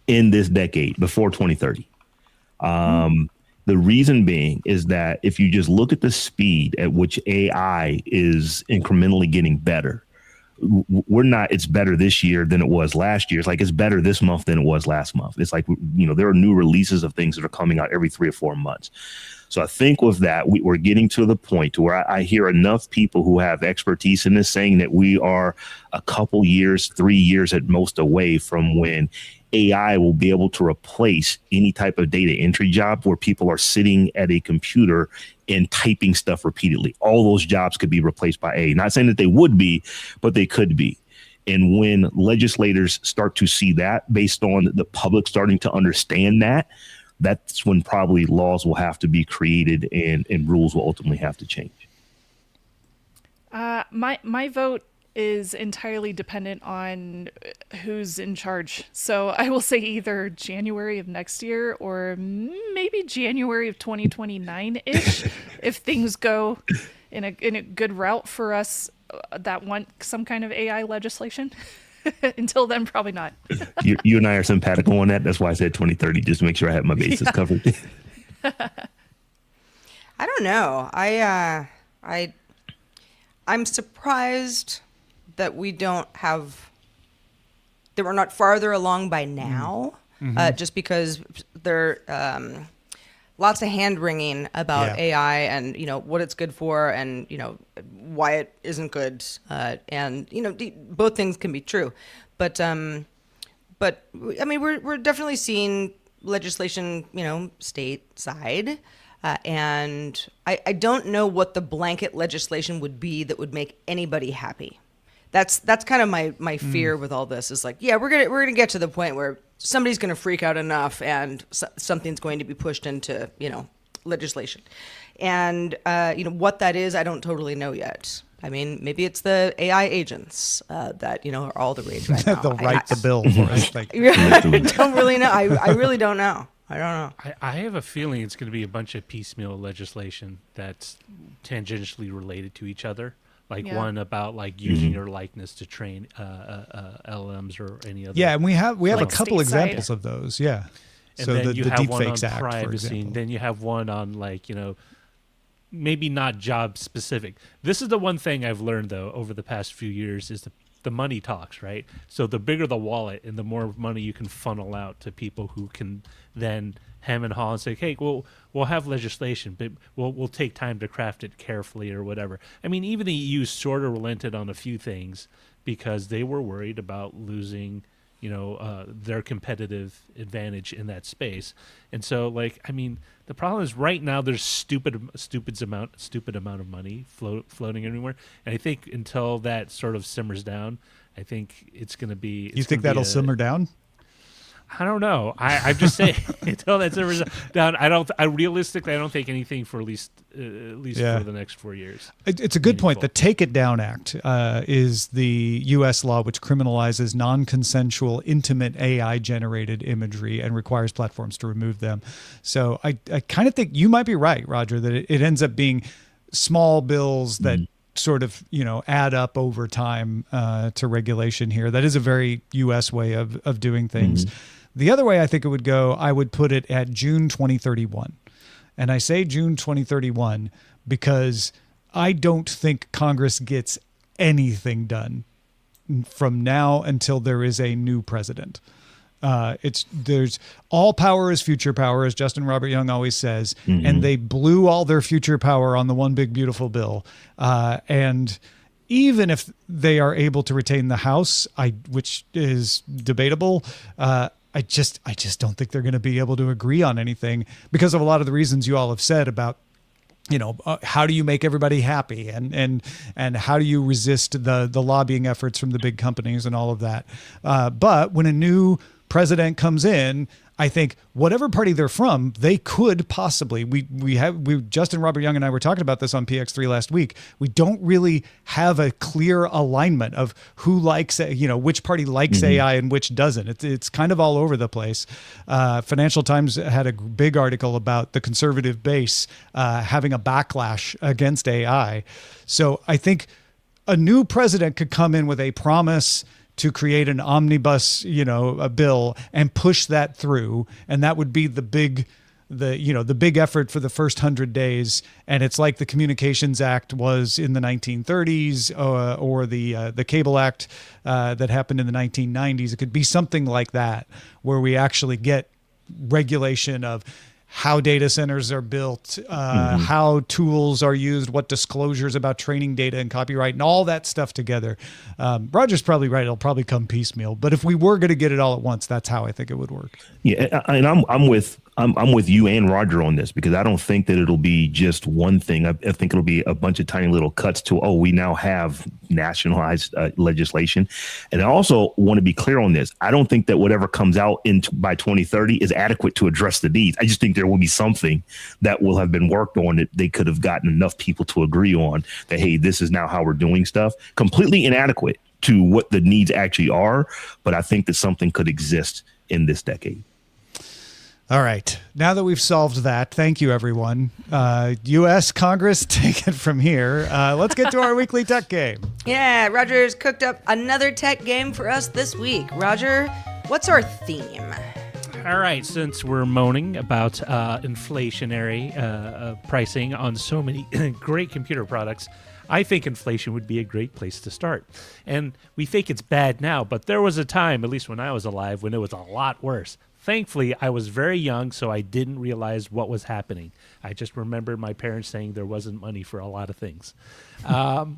in this decade before 2030. The reason being is that if you just look at the speed at which AI is incrementally getting better, it's better this year than it was last year. It's like it's better this month than it was last month. It's like, there are new releases of things that are coming out every 3 or 4 months. So I think with that, we're getting to the point to where I hear enough people who have expertise in this saying that we are a couple years, 3 years at most away from when AI will be able to replace any type of data entry job where people are sitting at a computer and typing stuff repeatedly. All those jobs could be replaced by AI. Not saying that they would be, but they could be. And when legislators start to see that, based on the public starting to understand that, that's when probably laws will have to be created and rules will ultimately have to change. My vote is entirely dependent on who's in charge. So I will say either January of next year or maybe January of 2029-ish if things go in a good route for us that want some kind of AI legislation. Until then, probably not. You and I are simpatical on that. That's why I said 2030, just to make sure I have my bases covered. I don't know. I'm surprised that we're not farther along by now, just because there lots of hand wringing about AI and what it's good for and why it isn't good, and both things can be true, but I mean we're definitely seeing legislation stateside, and I don't know what the blanket legislation would be that would make anybody happy. That's kind of my fear with all this is like, we're gonna get to the point where somebody's gonna freak out enough and something's going to be pushed into legislation, and what that is, I don't totally know yet. I mean, maybe it's the AI agents that are all the rage right now. They'll write the bill for us. I don't really know. I really don't know. I don't know. I have a feeling it's going to be a bunch of piecemeal legislation that's tangentially related to each other. Like one about like using your likeness to train LMs or any other. Yeah, and we have Like a couple stateside. examples of those. Yeah. And so then the you have one on Deepfakes Act, for privacy. example. Then you have one on like maybe not job specific. This is the one thing I've learned though over the past few years is the money talks, right? So the bigger the wallet and the more money you can funnel out to people who can then hem and haw and say, hey, we'll have legislation, but we'll take time to craft it carefully or whatever. I mean, even the EU sort of relented on a few things because they were worried about losing, their competitive advantage in that space. And so, the problem is right now there's stupid amount of money floating everywhere. And I think until that sort of simmers down, I think it's going to be. You think that'll simmer down? I don't know. I'm just saying until that simmers down. I don't think anything for at least for the next 4 years. It's a good point. The Take It Down Act is the U.S. law which criminalizes non-consensual, intimate AI-generated imagery and requires platforms to remove them. So I kind of think you might be right, Roger, that it ends up being small bills that sort of add up over time to regulation here. That is a very U.S. way of doing things. The other way I think it would go, I would put it at June 2031. And I say June 2031 because I don't think Congress gets anything done from now until there is a new president. There's all power is future power, as Justin Robert Young always says, and they blew all their future power on the one big beautiful bill. And even if they are able to retain the House, which is debatable, I just don't think they're going to be able to agree on anything because of a lot of the reasons you all have said about, how do you make everybody happy and how do you resist the lobbying efforts from the big companies and all of that. But when a new president comes in, I think whatever party they're from, they could possibly. Justin Robert Young and I were talking about this on PX3 last week. We don't really have a clear alignment of who likes, which party likes AI and which doesn't. It's kind of all over the place. Financial Times had a big article about the conservative base having a backlash against AI. So I think a new president could come in with a promise to create an omnibus, a bill and push that through. And that would be the big the big effort for the first 100 days, and it's like the Communications Act was in the 1930s, or the Cable Act that happened in the 1990s. It could be something like that, where we actually get regulation of how data centers are built, how tools are used, what disclosures about training data and copyright, and all that stuff together. Roger's probably right; it'll probably come piecemeal. But if we were going to get it all at once, that's how I think it would work. Yeah, and I'm with you and Roger on this, because I don't think that it'll be just one thing. I think it'll be a bunch of tiny little cuts to, we now have nationalized legislation. And I also want to be clear on this. I don't think that whatever comes out by 2030 is adequate to address the needs. I just think there will be something that will have been worked on that they could have gotten enough people to agree on that, hey, this is now how we're doing stuff. Completely inadequate to what the needs actually are. But I think that something could exist in this decade. All right. Now that we've solved that, thank you, everyone. U.S. Congress, take it from here. Let's get to our weekly tech game. Yeah, Roger's cooked up another tech game for us this week. Roger, what's our theme? All right, since we're moaning about inflationary pricing on so many great computer products, I think inflation would be a great place to start. And we think it's bad now, but there was a time, at least when I was alive, when it was a lot worse. Thankfully, I was very young, so I didn't realize what was happening. I just remember my parents saying there wasn't money for a lot of things. I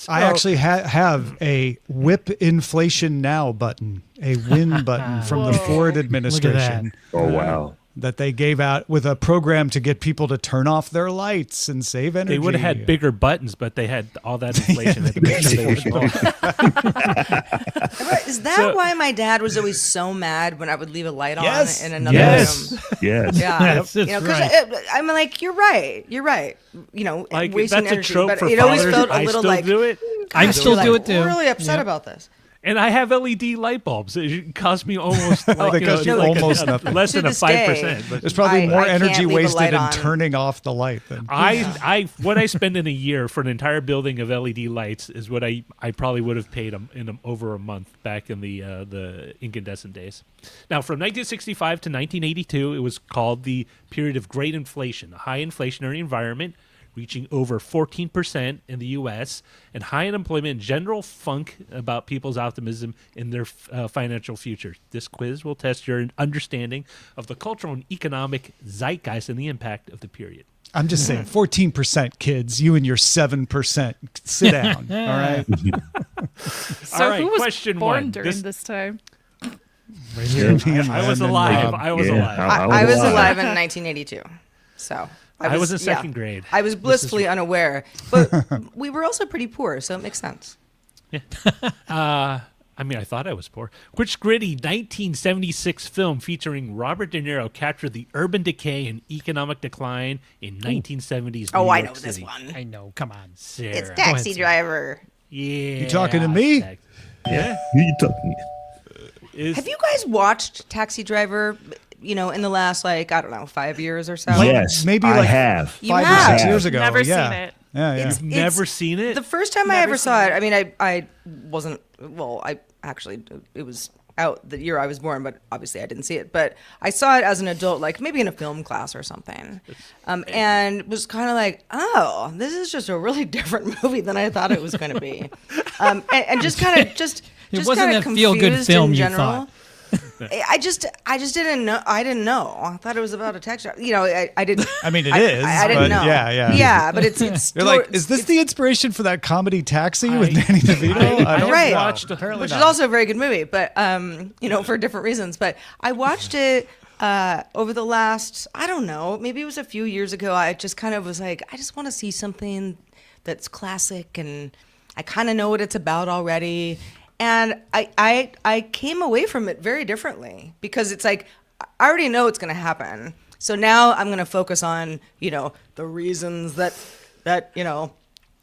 actually have a whip inflation now button, a win button from the Ford administration. Oh, wow. That they gave out with a program to get people to turn off their lights and save energy. They would have had bigger buttons, but they had all that inflation. Had to make sure they were small. Is that why my dad was always so mad when I would leave a light on in another room? Yes. Yeah, Yes, that's right. I'm like, you're right. Like, wasting that's a energy, trope but for it always fathers. felt a I little still like, do it. I still do it too. really upset Yep. about this. And I have LED light bulbs. It cost me almost They cost you almost nothing. less To than a this 5%. day, But There's probably more I can't energy leave a wasted light in on. turning off the light than what I spend in a year for an entire building of LED lights is what I probably would have paid over a month back in the incandescent days. Now, from 1965 to 1982, it was called the period of great inflation, a high inflationary environment reaching over 14% in the U.S., and high unemployment and general funk about people's optimism in their financial future. This quiz will test your understanding of the cultural and economic zeitgeist and the impact of the period. I'm just saying, 14%, kids. You and your 7%. Sit down. All right. So All right, who was question born one. during this time? I was alive. I was alive. I was alive in 1982, so I was in second grade. I was blissfully unaware, but we were also pretty poor, so it makes sense. I thought I was poor. Which gritty 1976 film featuring Robert De Niro captured the urban decay and economic decline in 1970s New I York know this City? one. I know. Come on. Sarah. It's Taxi Driver. Yeah. You talking to me? Yeah. Who you talking? Have you guys watched Taxi Driver? In the last 5 years or so. Yes, maybe I like have. 5 or 6 years ago. Never yeah. seen it. Yeah, yeah. It's- Never seen it? The first time I Never ever saw seen it, I mean, I wasn't. Well, I actually it was out the year I was born, but obviously I didn't see it. But I saw it as an adult, like maybe in a film class or something, and was kind of like, oh, this is just a really different movie than I thought it was going to be, and just kind of just wasn't kind of a feel-good confused film, in you general. thought. I just didn't know. I didn't know. I thought it was about a taxi driver. I didn't. I mean, it is. I didn't but know. Yeah. Yeah, but it's. You're like, is this the inspiration for that comedy Taxi with Danny DeVito? I don't right. know. watched- Apparently which not. is also a very good movie, but for different reasons. But I watched it over the last, I don't know, maybe it was a few years ago. I just kind of was like, I just want to see something that's classic, and I kind of know what it's about already. And I came away from it very differently, because it's like, I already know it's going to happen. So now I'm going to focus on, the reasons that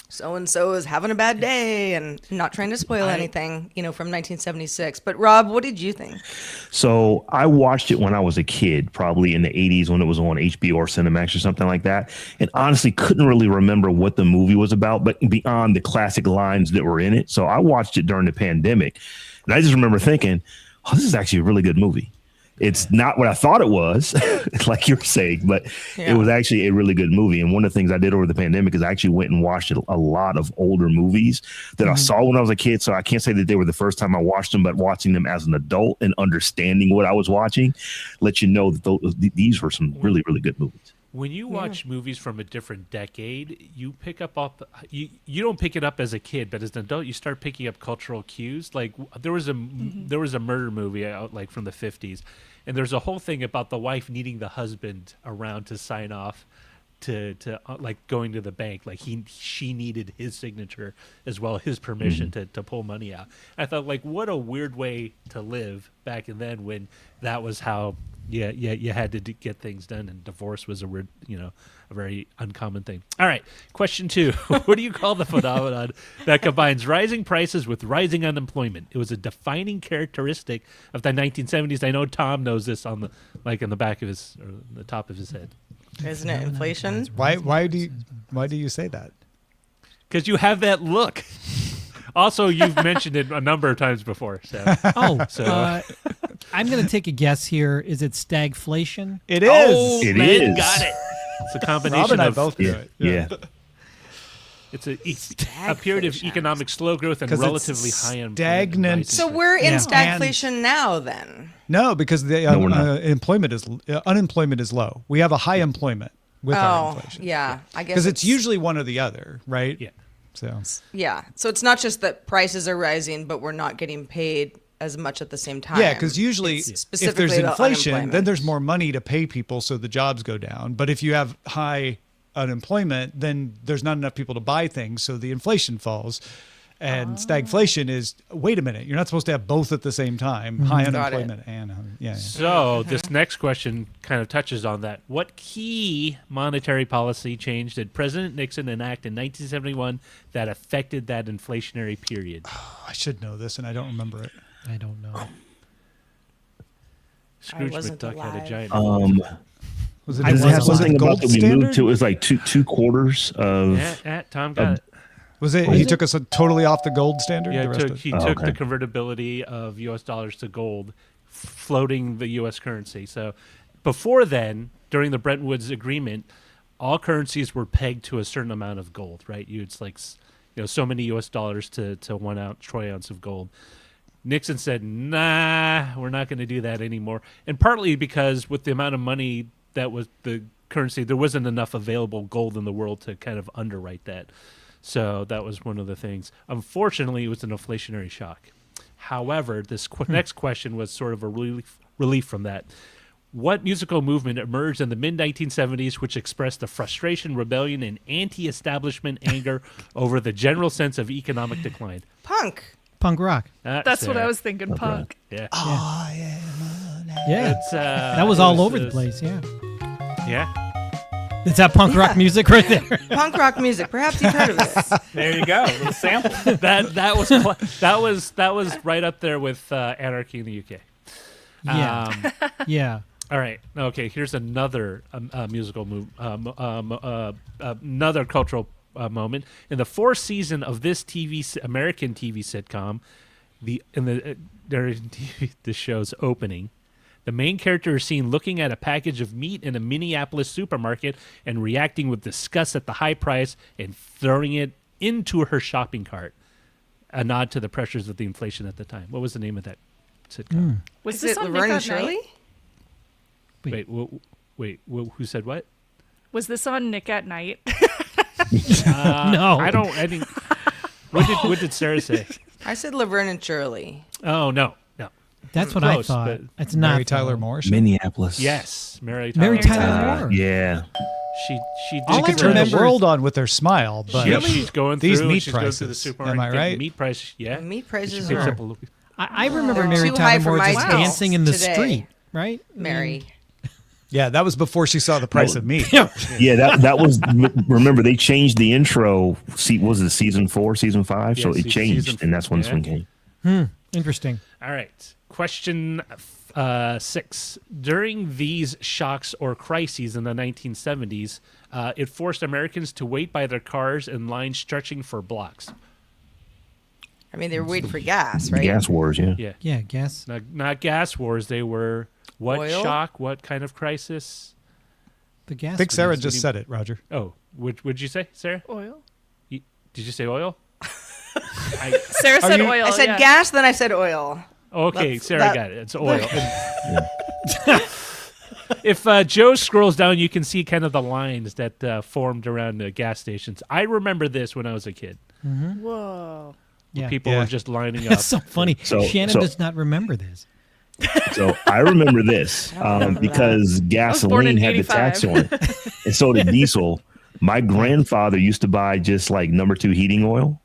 so-and-so is having a bad day, and not trying to spoil anything, from 1976. But Rob, what did you think? So I watched it when I was a kid, probably in the 80s when it was on HBO or Cinemax or something like that. And honestly, couldn't really remember what the movie was about, but beyond the classic lines that were in it. So I watched it during the pandemic. And I just remember thinking, oh, this is actually a really good movie. It's not what I thought it was, like you were saying, but Yeah. it was actually a really good movie. And one of the things I did over the pandemic is I actually went and watched a lot of older movies that I saw when I was a kid. So I can't say that they were the first time I watched them, but watching them as an adult and understanding what I was watching let you know that these were some really, really good movies. When you watch movies from a different decade, you pick up you don't pick it up as a kid, but as an adult, you start picking up cultural cues. Like there was a murder movie out like from the 50s, and there's a whole thing about the wife needing the husband around to sign off to like going to the bank. Like she needed his signature as well, his permission to pull money out. I thought, like, what a weird way to live back in then when that was how you had to get things done, and divorce was a weird, a very uncommon thing. All right, question 2. What do you call the phenomenon that combines rising prices with rising unemployment? It was a defining characteristic of the 1970s. I know Tom knows this on the back of his or the top of his head. Isn't it inflation? Why do you say that? Because you have that look. Also, you've mentioned it a number of times before. So. I'm going to take a guess here. Is it stagflation? It is. Oh, It man, is. got it. It's a combination Rob and I of both do it. Yeah. it's a period of economic slow growth and 'Cause it's relatively high unemployment. stagnant. Rising So for- we're in Yeah. stagflation now then. No, because the No, we're not. unemployment is low. We have a high employment with our inflation. Yeah. I guess Because it's usually one or the other, right? Yeah. So Yeah. So it's not just that prices are rising, but we're not getting paid as much at the same time. yeah, because usually It's if specifically there's about inflation, then unemployment. there's more money to pay people, so the jobs go down. But if you have high unemployment, then there's not enough people to buy things, so the inflation falls. And stagflation is, wait a minute, you're not supposed to have both at the same time, high Got it. unemployment and So this next question kind of touches on that. What key monetary policy change did President Nixon enact in 1971 that affected that inflationary period? I should know this, and I don't remember it. I don't know. Scrooge wasn't McDuck had a alive. giant. Was it, I Does it was have on something the about gold that we standard? moved to? It was like two quarters of. Tom got it. Was it? He took us totally off the gold standard. Yeah, the rest of he it? took okay. the convertibility of U.S. dollars to gold, floating the U.S. currency. So before then, during the Bretton Woods Agreement, all currencies were pegged to a certain amount of gold, right? It's like, so many U.S. dollars to 1 troy ounce of gold. Nixon said, nah, we're not going to do that anymore. And partly because with the amount of money that was the currency, there wasn't enough available gold in the world to kind of underwrite that. So that was one of the things. Unfortunately, it was an inflationary shock. However, this next question was sort of a relief from that. What musical movement emerged in the mid-1970s which expressed the frustration, rebellion, and anti-establishment anger over the general sense of economic decline? Punk. Punk rock. That's what I was thinking, punk. Yeah. Yeah. It's, That was all over the place. Yeah. Yeah. It's that punk rock music right there. Punk rock music. Perhaps you've heard of this. There you go. A little sample. that was right up there with Anarchy in the UK. Yeah. Yeah. All right. Okay. Here's another musical another cultural moment. In the fourth season of this American TV sitcom, during the show's opening, the main character is seen looking at a package of meat in a Minneapolis supermarket and reacting with disgust at the high price and throwing it into her shopping cart. A nod to the pressures of the inflation at the time. What was the name of that sitcom? Was Is this it on Laverne Nick and at Shirley? Night? Wait, who said what? Was this on Nick at Night? No. I think. What did Sarah say? I said Laverne and Shirley. Oh no. That's what I Close, thought. but It's not. Mary Tyler Moore. Minneapolis. Yes, Mary Mary Tyler. Tyler Moore. Yeah. She She All I could turn the remember world on with her smile, but she's going these through. meat She's going through the prices. supermarket. Am I getting right? Meat price. Yeah. Meat prices She picks are up a I remember They're Mary too high Tyler for Moore my just taste dancing in the today. street, right? Mary. yeah, that was before she saw the price of meat. Yeah, that was. Remember, they changed the intro. Was it season 4, season 5? So Yeah, it changed, season- and that's when this yeah. one came. Interesting. All right. Question 6. During these shocks or crises in the 1970s, it forced Americans to wait by their cars in lines stretching for blocks. I mean, they were waiting for gas, right? Gas wars, yeah. Yeah. Yeah, guess. Not gas wars. They were What Oil? shock? What kind of crisis? The gas. I think Sarah price. just said it, Roger. Oh, what'd you say, Sarah? Oil. Did you say oil? Sarah said oil. I said yeah. gas, then I said oil. Okay, That's- Sarah that- got it. It's oil. If Joe scrolls down, you can see kind of the lines that formed around the gas stations. I remember this when I was a kid. Whoa. Yeah. People Yeah. were just lining up. That's so funny. Shannon does not remember this. So I remember this remember because born gasoline in had the 85. tax on it, and so did diesel. My grandfather used to buy just like number 2 heating oil,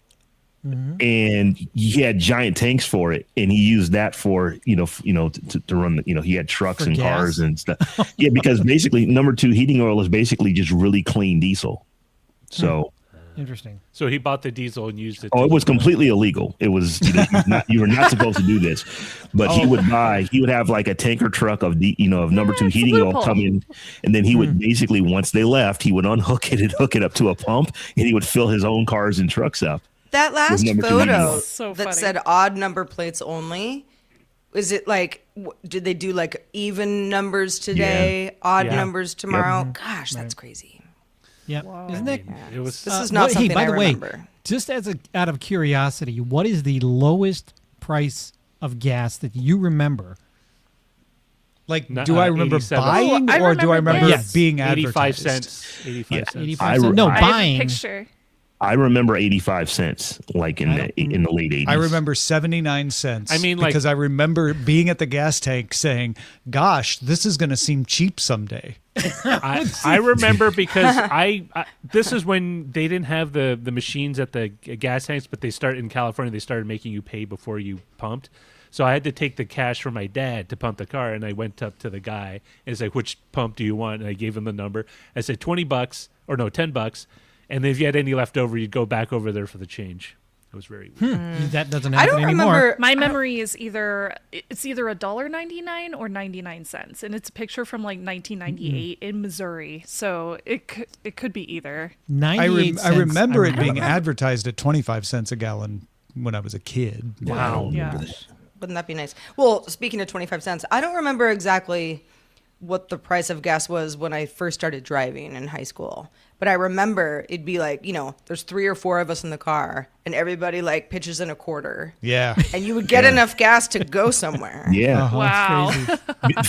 and he had giant tanks for it, and he used that for to run the, he had trucks For and gas? cars and stuff. Yeah, because basically number 2 heating oil is basically just really clean diesel. So. Interesting. So he bought the diesel and used it. Oh, to- it was completely illegal. It was you were not supposed to do this, but he would have like a tanker truck of of number 2 it's a heating oil loophole. come in, and then he would basically, once they left, he would unhook it and hook it up to a pump, and he would fill his own cars and trucks up. That last number 2 photo heating oil. So that funny. said odd number plates only, is it like, did they do like even numbers today, odd Yeah. numbers tomorrow? Gosh, that's crazy. Yeah. Isn't that? It was. This is not hey, something by I the way, remember. just out of curiosity, what is the lowest price of gas that you remember? Like, No, do I remember 87. buying, Oh, I or do I remember remember this. being 85 advertised? cents. 85 Yeah. cents. 85 cents? No, I- I have a buying. picture. I remember 85 cents, like in the late 80s. I remember 79 cents. I mean, like- because I remember being at the gas tank saying, "Gosh, this is going to seem cheap someday." I remember because I this is when they didn't have the machines at the gas tanks, but they started in California. They started making you pay before you pumped. So I had to take the cash from my dad to pump the car, and I went up to the guy and it's like, "Which pump do you want?" And I gave him the number. I said $20 or no $10, and then if you had any left over, you'd go back over there for the change. It was very weird. That doesn't I happen don't anymore. remember. My memory is either $1.99 or 99 cents, and it's a picture from like 1998 in Missouri. So it could be either. 98 I cents. remember it being remember. advertised at 25 cents a gallon when I was a kid. Wow. Yeah. Wouldn't that be nice? Well, speaking of 25 cents, I don't remember exactly what the price of gas was when I first started driving in high school. But I remember it'd be like, there's 3 or 4 of us in the car and everybody like pitches in a quarter. Yeah. And you would get enough gas to go somewhere. Yeah. Oh, Wow. it's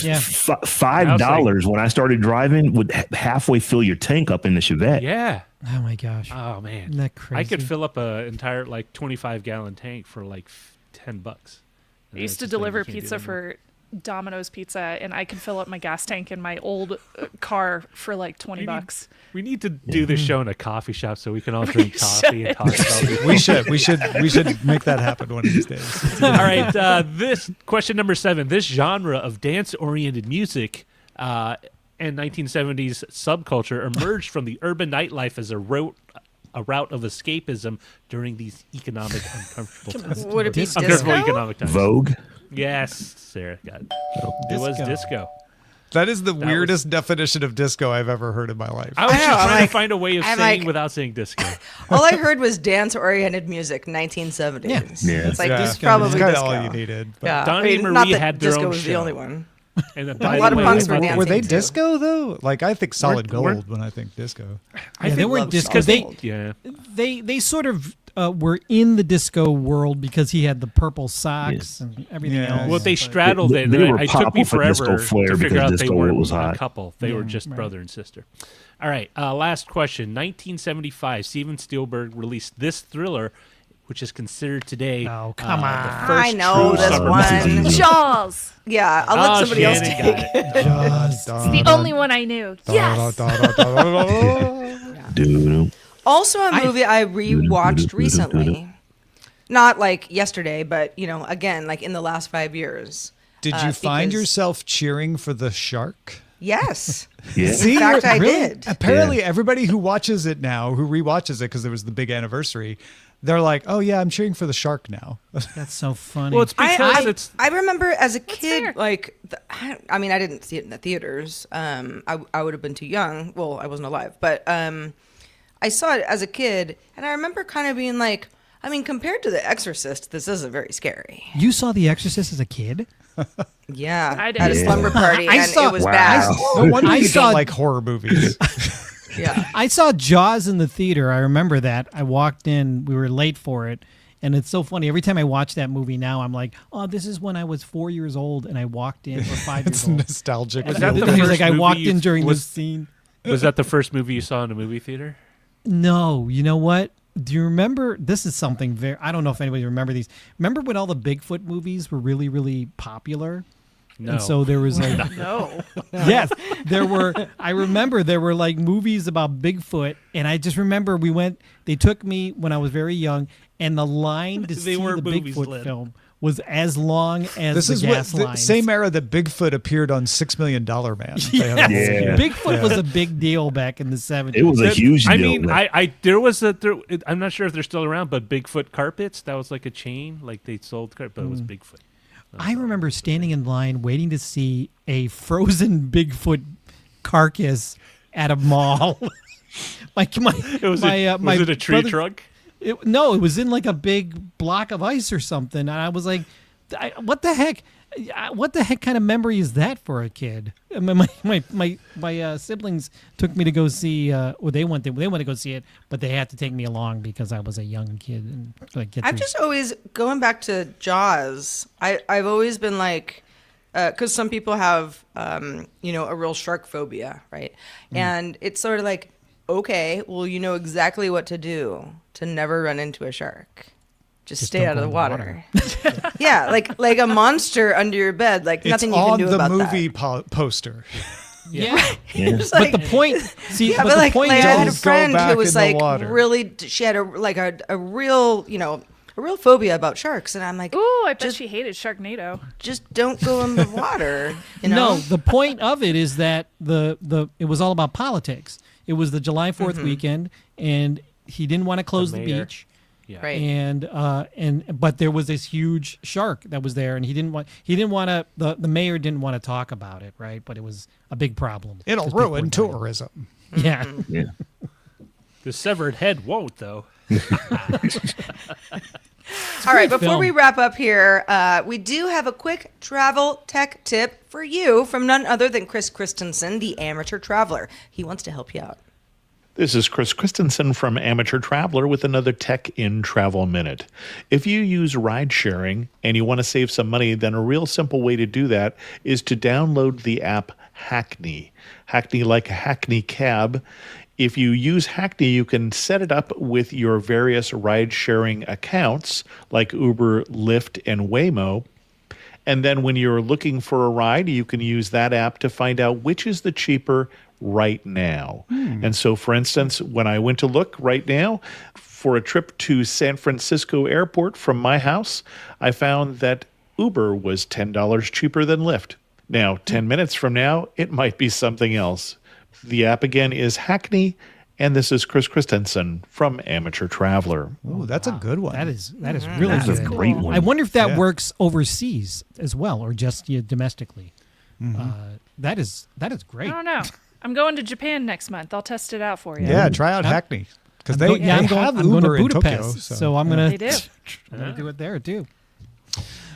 crazy. Yeah. $5 when I started driving would halfway fill your tank up in the Chevette. Yeah. Oh my gosh. Oh man. Isn't that I could crazy? fill up an entire like 25-gallon tank for like $10. I used to deliver pizza for Domino's Pizza, and I could fill up my gas tank in my old car for like $20. We need to do this show in a coffee shop so we can all drink coffee and talk about it. we should make that happen one of these days. All right, this question number 7. This genre of dance-oriented music and 1970s subculture emerged from the urban nightlife as a route of escapism during these economic uncomfortable times. Would it be Disco. Uncomfortable disco? economic times. Vogue. Yes, Sarah got it. It was Disco. disco. That is the weirdest definition of disco I've ever heard in my life. I was I know, just I'm trying like- to find a way of I'm saying like- without saying disco. All I heard was dance-oriented music, 1970s. Yeah. Yeah. It's like, Yeah. this is It's probably kind of disco. all you needed. But- Yeah. Donnie and not Marie that had their disco own was the show. only one. And A lot of punks were dancing. Were they too. disco though? Like I think solid We're- gold when I think disco. I Yeah, they think weren't love disco. Solid They Gold. yeah. they sort of were in the disco world because he had the purple socks and everything Yeah. else. Well, they but- straddled They- it. they and were it took me popping for disco forever flair to figure because out they disco weren't was a hot. couple. They were just brother and sister. All right, last question. 1975, Steven Spielberg released this thriller, which is considered today Oh, come on. the first I know true this summer one. movie. Jaws. Yeah, I'll let somebody else Shannon take got it. it. It's the only one I knew. Yes. Dude. Also, a movie I rewatched recently. Not like yesterday, but again, like in the last 5 years. Did you find because- yourself cheering for the shark? Yes. Yeah. See, In fact, I really? did. Apparently, everybody who watches it now, who rewatches it because it was the big anniversary, they're like, "Oh yeah, I'm cheering for the shark now." That's so funny. Well, it's because it's I remember as a kid, fair. like, I mean, I didn't see it in the theaters. I would have been too young. Well, I wasn't alive, but I saw it as a kid, and I remember kind of being like, I mean, compared to The Exorcist, this isn't very scary. You saw The Exorcist as a kid? Yeah, I did. at a slumber party, I and saw- it was Wow. bad. No wonder I you saw- don't like horror movies. Yeah. I saw Jaws in the theater. I remember that. I walked in. We were late for it. And it's so funny. Every time I watch that movie now, I'm like, oh, this is when I was 4 years old and I walked in, or 5 years It's old. nostalgic. Was that the He's first like, I movie walked you- in during was- this scene. Was that the first movie you saw in a movie theater? No, you know what? Do you remember? This is something very. I don't know if anybody remember these. Remember when all the Bigfoot movies were really, really popular? No. And so there was like, No. yes, there were. I remember there were like movies about Bigfoot, and I just remember we went. They took me when I was very young, and the line to They see weren't the movies, Bigfoot Lynn. film was as long as This the is gas what the lines. same era that Bigfoot appeared on $6 Million Man. They had a whole- Yeah. Bigfoot was a big deal back in the 70s. It was a huge deal. I mean, like- there was a. I'm not sure if they're still around, but Bigfoot carpets. That was like a chain, like they sold carpet, but it was Bigfoot. I remember standing in line waiting to see a frozen Bigfoot carcass at a mall. Like my, It was. my, Was it a tree brother- trunk? No, it was in like a big block of ice or something, and I was like, "What the heck? What the heck kind of memory is that for a kid?" I mean, my siblings took me to go see. They went to go see it, but they had to take me along because I was a young kid and like get. I've to- just always, going back to Jaws, I've always been like, because some people have, a real shark phobia, right? And it's sort of like, okay, well, you know exactly what to do to never run into a shark. Just stay don't out of go the in the water. Yeah, like a monster under your bed, like It's nothing you can on do the about movie that. poster. yeah. yeah. It's like- But the point, see, Yeah, but but the like, point I is, had a Don't go friend back who was in the like water. really, she had a real, a real phobia about sharks, and I'm like, Ooh, I bet Just- she hated Sharknado. just don't go in the water. You know? No, the point of it is that it was all about politics. It was the July 4th weekend, and he didn't want to close the mayor. beach. Yeah. Right. But there was this huge shark that was there, and he didn't want to. The mayor didn't want to talk about it, right? But it was a big problem. It'll 'cause people ruin were dying. tourism. Yeah. Yeah. The severed head won't though. All right, before film. we wrap up here, we do have a quick travel tech tip for you from none other than Chris Christensen, the amateur traveler. He wants to help you out. This is Chris Christensen from Amateur Traveler with another Tech in Travel Minute. If you use ride sharing and you want to save some money, then a real simple way to do that is to download the app Hackney. Hackney like a Hackney cab. If you use Hackney, you can set it up with your various ride sharing accounts like Uber, Lyft, and Waymo. And then when you're looking for a ride, you can use that app to find out which is the cheaper right now. And so, for instance, when I went to look right now for a trip to San Francisco Airport from my house, I found that Uber was $10 cheaper than Lyft. Now, 10 minutes from now, it might be something else. The app again is Hackney, and this is Chris Christensen from Amateur Traveler. Oh, that's a good one. That is really That's a good. great one. I wonder if that Yeah. works overseas as well, or just domestically. That is great. I don't know. I'm going to Japan next month. I'll test it out for you. Yeah, try out Hackney because they, I'm they going, have I'm going Uber to in Budapest, Tokyo. so I'm gonna, They do. I'm gonna do it there too.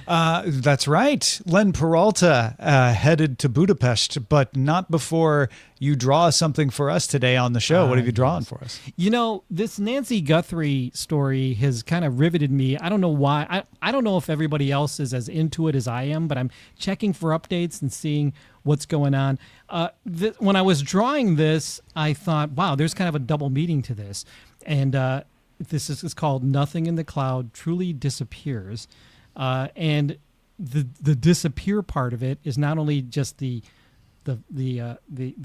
That's right. Len Peralta headed to Budapest, but not before you draw something for us today on the show. What have you drawn for us? You know, this Nancy Guthrie story has kind of riveted me. I don't know why. I don't know if everybody else is as into it as I am, but I'm checking for updates and seeing what's going on. When I was drawing this, I thought, wow, there's kind of a double meaning to this. And this is called Nothing in the Cloud Truly Disappears. And the disappear part of it is not only just the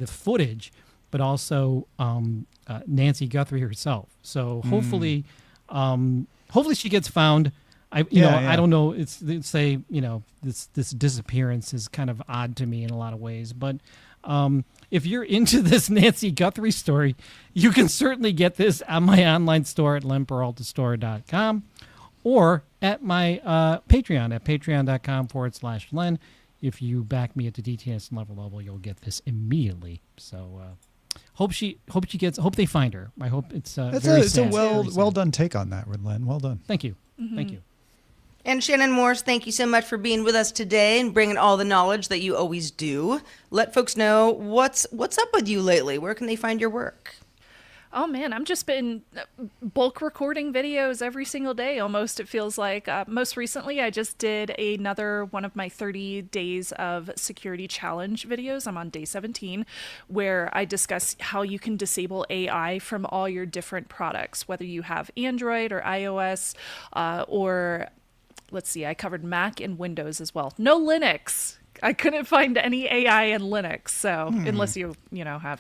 footage, but also Nancy Guthrie herself. So hopefully she gets found. I don't know. It's this disappearance is kind of odd to me in a lot of ways, but if you're into this Nancy Guthrie story, you can certainly get this on my online store at lenperaltastore.com. Or at my Patreon at patreon.com/Len. If you back me at the DTNS level, you'll get this immediately. So Hope they find her. I hope it's It's very a sad. well done take on that, Len. Well done. Thank you. Thank you. And Shannon Morse, thank you so much for being with us today and bringing all the knowledge that you always do. Let folks know what's up with you lately. Where can they find your work? Oh man, I'm just been bulk recording videos every single day almost, it feels like. Most recently, I just did another one of my 30 days of security challenge videos. I'm on day 17, where I discuss how you can disable AI from all your different products, whether you have Android or iOS, or let's see, I covered Mac and Windows as well. No Linux. I couldn't find any AI in Linux, so unless you have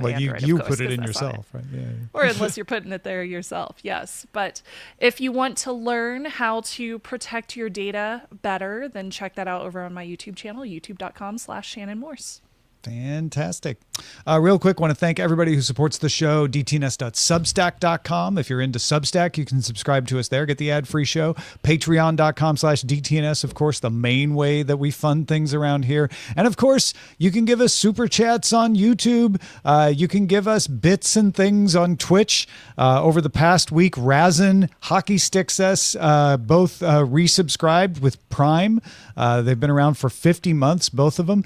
Android, you of course, put it in 'cause that's on yourself, right? Yeah. or unless you're putting it there yourself, yes. But if you want to learn how to protect your data better, then check that out over on my YouTube channel, youtube.com/Shannon Morse. Fantastic. Real quick, want to thank everybody who supports the show, dtns.substack.com. If you're into Substack, you can subscribe to us there, get the ad-free show. Patreon.com/DTNS, of course, the main way that we fund things around here. And of course, you can give us super chats on YouTube. You can give us bits and things on Twitch. Over the past week, Razin, Hockey Sticks us, both resubscribed with Prime. They've been around for 50 months, both of them.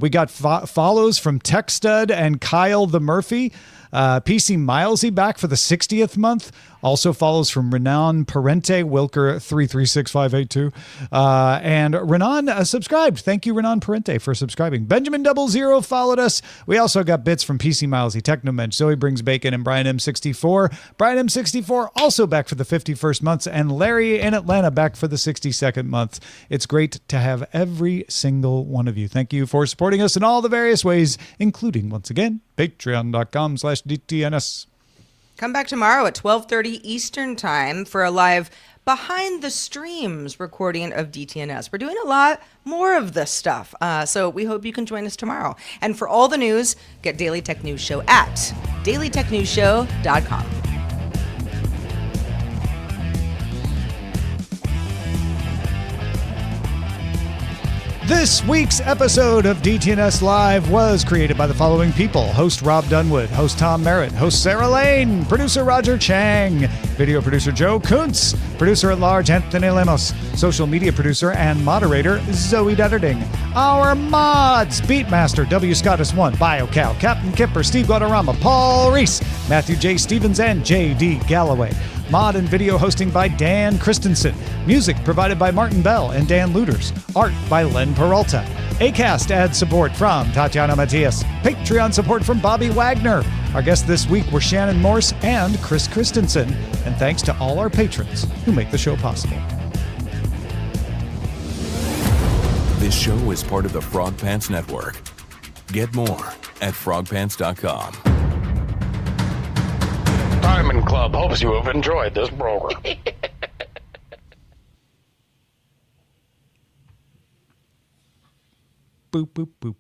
We got follows from Tech Stud and Kyle the Murphy. PC Milesy back for the 60th month. Also follows from Renan Parente, Wilker 336582. And Renan subscribed. Thank you, Renan Parente, for subscribing. Benjamin 00 followed us. We also got bits from PC Milesy, Technomensch, Zoe Brings Bacon, and Brian M64. Brian M64 also back for the 51st month, and Larry in Atlanta back for the 62nd month. It's great to have every single one of you. Thank you for supporting us in all the various ways, including, once again, patreon.com/DTNS. Come back tomorrow at 12:30 Eastern Time for a live behind the streams recording of DTNS. We're doing a lot more of this stuff, so we hope you can join us tomorrow. And for all the news, get Daily Tech News Show at dailytechnewsshow.com. This week's episode of DTNS Live was created by the following people. Host Robb Dunewood, host Tom Merritt, host Sarah Lane, producer Roger Chang, video producer Joe Kuntz, producer at large Anthony Lemos, social media producer and moderator Zoe Detterding. Our mods, Beatmaster W. Scottus 1, BioCow, Captain Kipper, Steve Guadarrama, Paul Reese, Matthew J. Stevens, and J.D. Galloway. Mod and video hosting by Dan Christensen. Music provided by Martin Bell and Dan Looters. Art by Len Peralta. Acast ad support from Tatiana Matias. Patreon support from Bobby Wagner. Our guests this week were Shannon Morse and Chris Christensen. And thanks to all our patrons who make the show possible. This show is part of the Frog Pants Network. Get more at frogpants.com. Diamond Club hopes you have enjoyed this program. Boop, boop, boop.